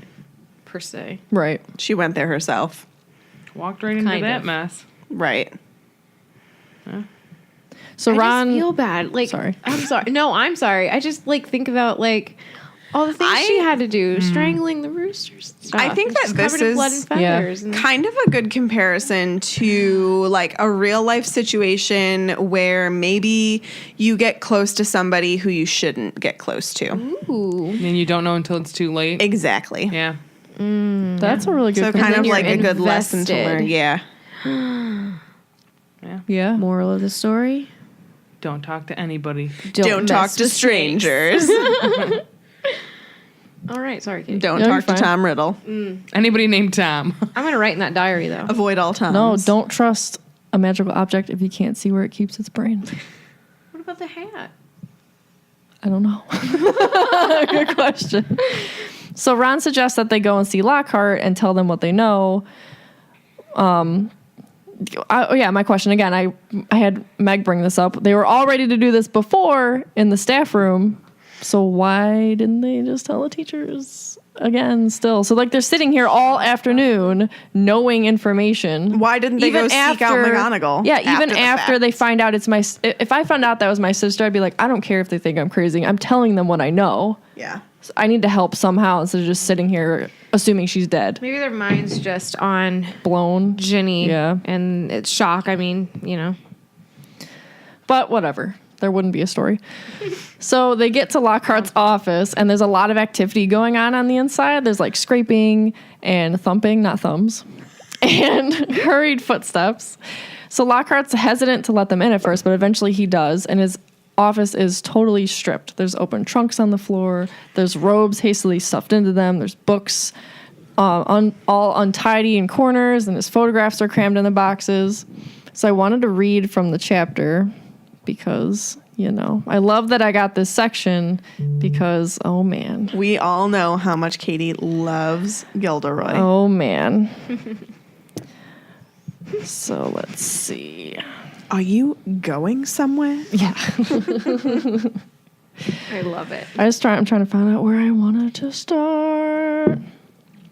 per se. Right. She went there herself. walked right into Kind that of. mess. Right. So I Ron, just feel bad. Like, Sorry. I'm sorry. No, I'm sorry. I just like think about like all the things she had to do, strangling the roosters and stuff. I think and that just this covered in blood is- and Yeah. feathers. And Kind of a good comparison to like a real life situation where maybe you get close to somebody who you shouldn't get close to. ooh. And you don't know until it's too late. Exactly. Yeah. that's a really good. So kind then of you're like a good lesson to invested. learn. Yeah. yeah. Moral of the story: Don't talk to anybody. Don't talk mess to with snakes. strangers. All right, sorry, Katie. Don't No, you're talk to fine. Tom Riddle. Anybody named Tom. I'm gonna write in that diary though. Avoid all Toms. No, don't trust a magical object if you can't see where it keeps its brain. What about the hat? I don't know. Good question. So Ron suggests that they go and see Lockhart and tell them what they know. My question again. I had Meg bring this up. They were all ready to do this before in the staff room. So why didn't they just tell the teachers again still? So like they're sitting here all afternoon knowing information. Why didn't they go seek out McGonagall? Yeah, even the after fact? they find out it's my... If I found out that was my sister, I'd be like, I don't care if they think I'm crazy. I'm telling them what I know. Yeah. So I need to help somehow instead of just sitting here assuming she's dead. Maybe their mind's just on Blown. Ginny. Yeah. And it's shock. I mean, you know. But whatever. There wouldn't be a story. So they get to Lockhart's office, and there's a lot of activity going on the inside. There's like scraping and thumping, not thumbs, and hurried footsteps. So Lockhart's hesitant to let them in at first, but eventually he does, and his office is totally stripped. There's open trunks on the floor. There's robes hastily stuffed into them. There's books all untidy in corners, and his photographs are crammed in the boxes. So I wanted to read from the chapter because, you know, I love that I got this section because, oh man. We all know how much Katie loves Gilderoy. Oh man. So let's see. Are you going somewhere? Yeah. I love it. I'm trying to find out where I wanted to start.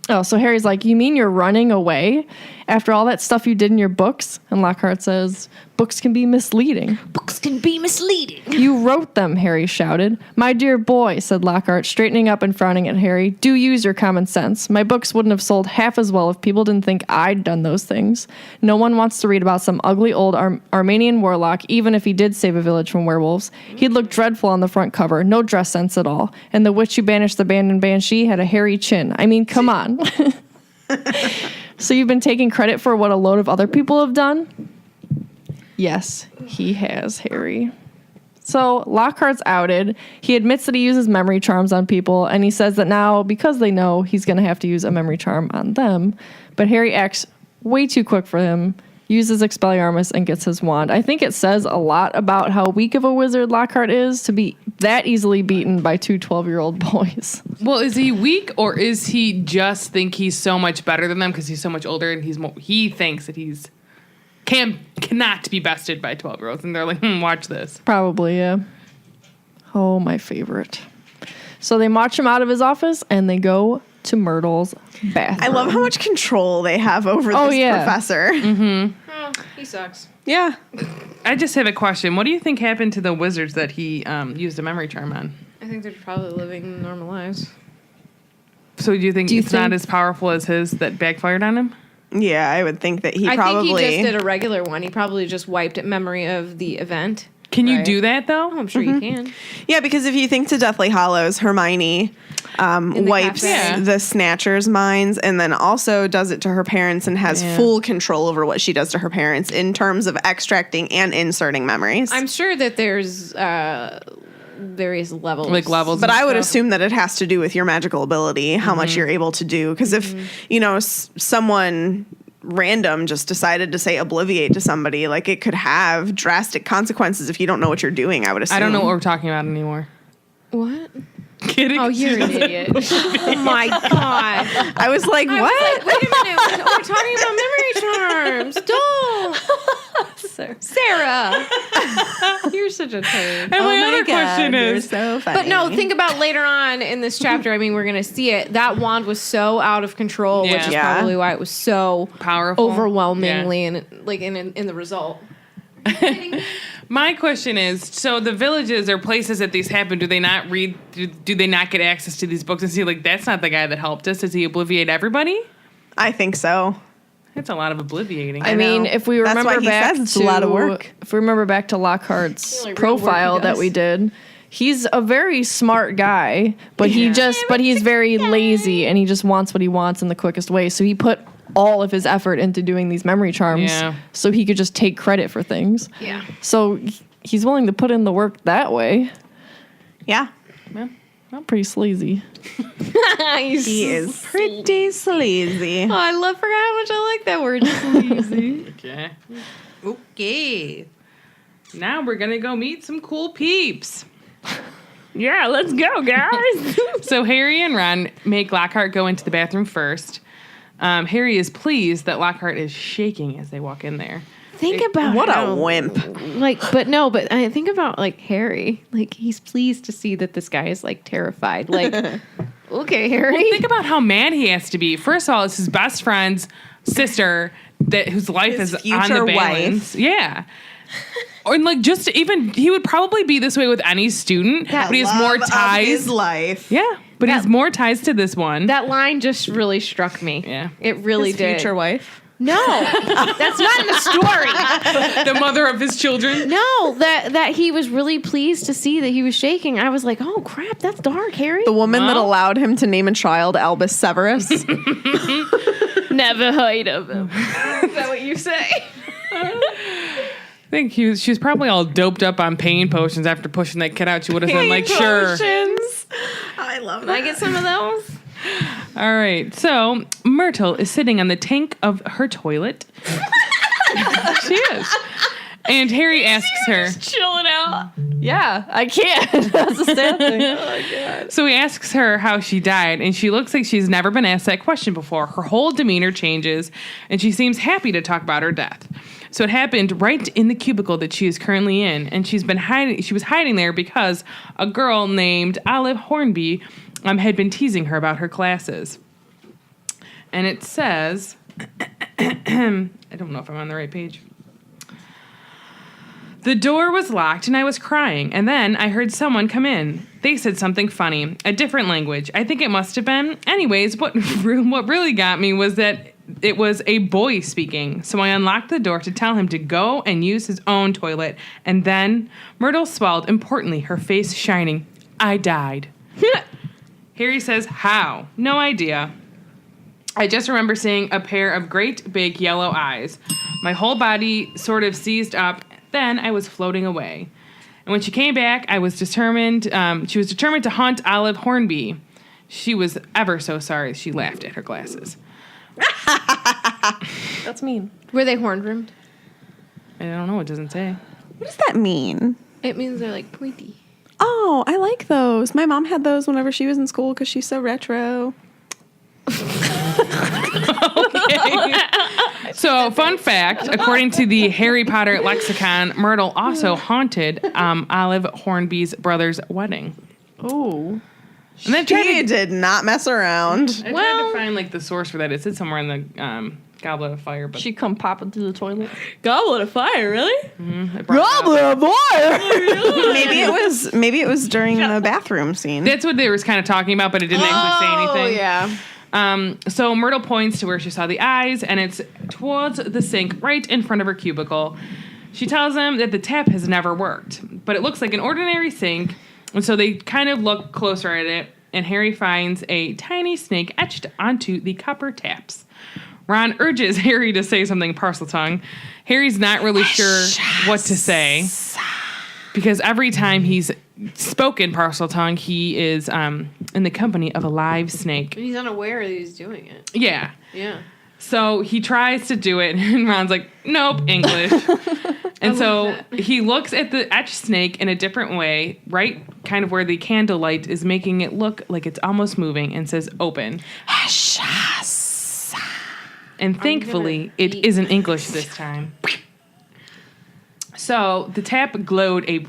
Oh, so Harry's like, you mean you're running away after all that stuff you did in your books? And Lockhart says, books can be misleading. Books can be misleading. You wrote them, Harry shouted. My dear boy, said Lockhart, straightening up and frowning at Harry, do use your common sense. My books wouldn't have sold half as well if people didn't think I'd done those things. No one wants to read about some ugly old Armenian warlock, even if he did save a village from werewolves. He'd look dreadful on the front cover, no dress sense at all. And the witch who banished the abandoned banshee had a hairy chin. I mean, come on. So you've been taking credit for what a load of other people have done? Yes, he has, Harry. So Lockhart's outed. He admits that he uses memory charms on people, and he says that now, because they know, he's going to have to use a memory charm on them. But Harry acts way too quick for him, uses Expelliarmus, and gets his wand. I think it says a lot about how weak of a wizard Lockhart is to be that easily beaten by two 12-year-old boys. Well, is he weak or is he just think he's so much better than them because he's so much older and he thinks that he's cannot be bested by 12-year-olds and they're like, watch this. Probably, yeah. Oh, my favorite. So they march him out of his office and they go to Myrtle's bathroom. I love how much control they have over this professor. Oh, he sucks. Yeah. I just have a question. What do you think happened to the wizards that he used a memory charm on? I think they're probably living normal lives. So do you think Do you it's not think- as powerful as his that backfired on him? Yeah, I would think that he I probably... think he just did a regular one. He probably just wiped memory of the event. Can you Right. do that though? Oh, I'm sure you can. Yeah, because if you think to Deathly Hallows, Hermione wipes cafe. the Snatchers' minds and then also does it to her parents and has full control over what she does to her parents in terms of extracting and inserting memories. I'm sure that there's various levels. Like levels. But and I would stuff? assume that it has to do with your magical ability, how much you're able to do. Because if, you know, someone random just decided to say obliviate to somebody, like it could have drastic consequences if you don't know what you're doing, I would assume. I don't know what we're talking about anymore. What? Kidding. Oh, you're an idiot. Oh my god. I was like, I what? was like, wait a minute. We're talking about memory charms. Don't. Sarah. You're such a turd. And my other question you're is, so funny. But no, think about later on in this chapter. I mean, we're going to see it. That wand was so out of control, which is Yeah. probably why it was so powerful, overwhelmingly and like in the result. My question is, so the villages or places that these happen, do they not read, do they not get access to these books and see, like, that's not the guy that helped us? Does he obliviate everybody? I think so. That's a lot of obliviating. I mean, know. if we That's remember why he back says it's to a lot of work. If we remember back to Lockhart's The only real work profile he that does. we did, he's a very smart guy, but he's very lazy and he just wants what he wants in the quickest way. So he put all of his effort into doing these memory charms so he could just take credit for things. Yeah. So he's willing to put in the work that way. Yeah. I'm pretty sleazy. He is pretty sleazy. Oh, I forgot how much I like that word, sleazy. Okay. Okay. Now we're going to go meet some cool peeps. Yeah, let's go, guys. So Harry and Ron make Lockhart go into the bathroom first. Harry is pleased that Lockhart is shaking as they walk in there. Think about What how, a wimp. but I think about like Harry. Like he's pleased to see that this guy is like terrified. Like, okay, Harry. Well, think about how mad he has to be. First of all, it's his best friend's sister whose life His is on future the balance. Yeah. Or like just even he would probably be this way with any student, but he has more Love of ties. his life. Yeah, but he has more ties to this one. That line just really struck me. Yeah. It really His did. future wife. No, that's not in the story. The mother of his children. No, that he was really pleased to see that he was shaking. I was like, oh crap, that's dark, Harry. The woman that Well. allowed him to name a child Albus Severus. Never heard of him. Is that what you say? I think she was probably all doped up on pain potions after pushing that kid out. She would have been like, sure. I love Can I get some of those? All right. So Myrtle is sitting on the tank of her toilet. She is. And Harry asks her. Chilling out. Yeah, I can't. That's the sad thing. Oh, God. So he asks her how she died, and she looks like she's never been asked that question before. Her whole demeanor changes, and she seems happy to talk about her death. So it happened right in the cubicle that she is currently in, and she was hiding there because a girl named Olive Hornby had been teasing her about her classes. And it says, I don't know if I'm on the right page. The door was locked and I was crying, and then I heard someone come in. They said something funny, a different language. I think it must have been. Anyways, what really got me was that it was a boy speaking. So I unlocked the door to tell him to go and use his own toilet. And then Myrtle swallowed, importantly, her face shining. I died. Harry says, how? No idea. I just remember seeing a pair of great big yellow eyes. My whole body sort of seized up. Then I was floating away. And when she came back, I was determined. She was determined to haunt Olive Hornby. She was ever so sorry. She laughed at her glasses. That's mean. Were they horn rimmed? I don't know. It doesn't say. What does that mean? It means they're like pointy. Oh, I like those. My mom had those whenever she was in school because she's so retro. So, fun fact, according to the Harry Potter lexicon, Myrtle also haunted Olive Hornby's brother's wedding. Oh. And then She did not mess around. I tried to find like the source for that. It said somewhere in the Goblet of Fire, but She come popping through the toilet. Goblet of fire, really? Maybe it was during the bathroom scene. that's what they were kind of talking about, but it didn't actually say anything. yeah. So Myrtle points to where she saw the eyes, and it's towards the sink right in front of her cubicle. She tells him that the tap has never worked, but it looks like an ordinary sink. And so they kind of look closer at it, and Harry finds a tiny snake etched onto the copper taps. Ron urges Harry to say something parcel tongue. Harry's not really sure what to say, because every time he's spoken parcel tongue, he is in the company of a live snake. He's unaware that he's doing it. Yeah. Yeah. So he tries to do it, and Ron's like, nope, English. And so he looks at the etched snake in a different way, right kind of where the candlelight is making it look like it's almost moving, and says, open. And thankfully, it isn't English this time. So the tap glowed a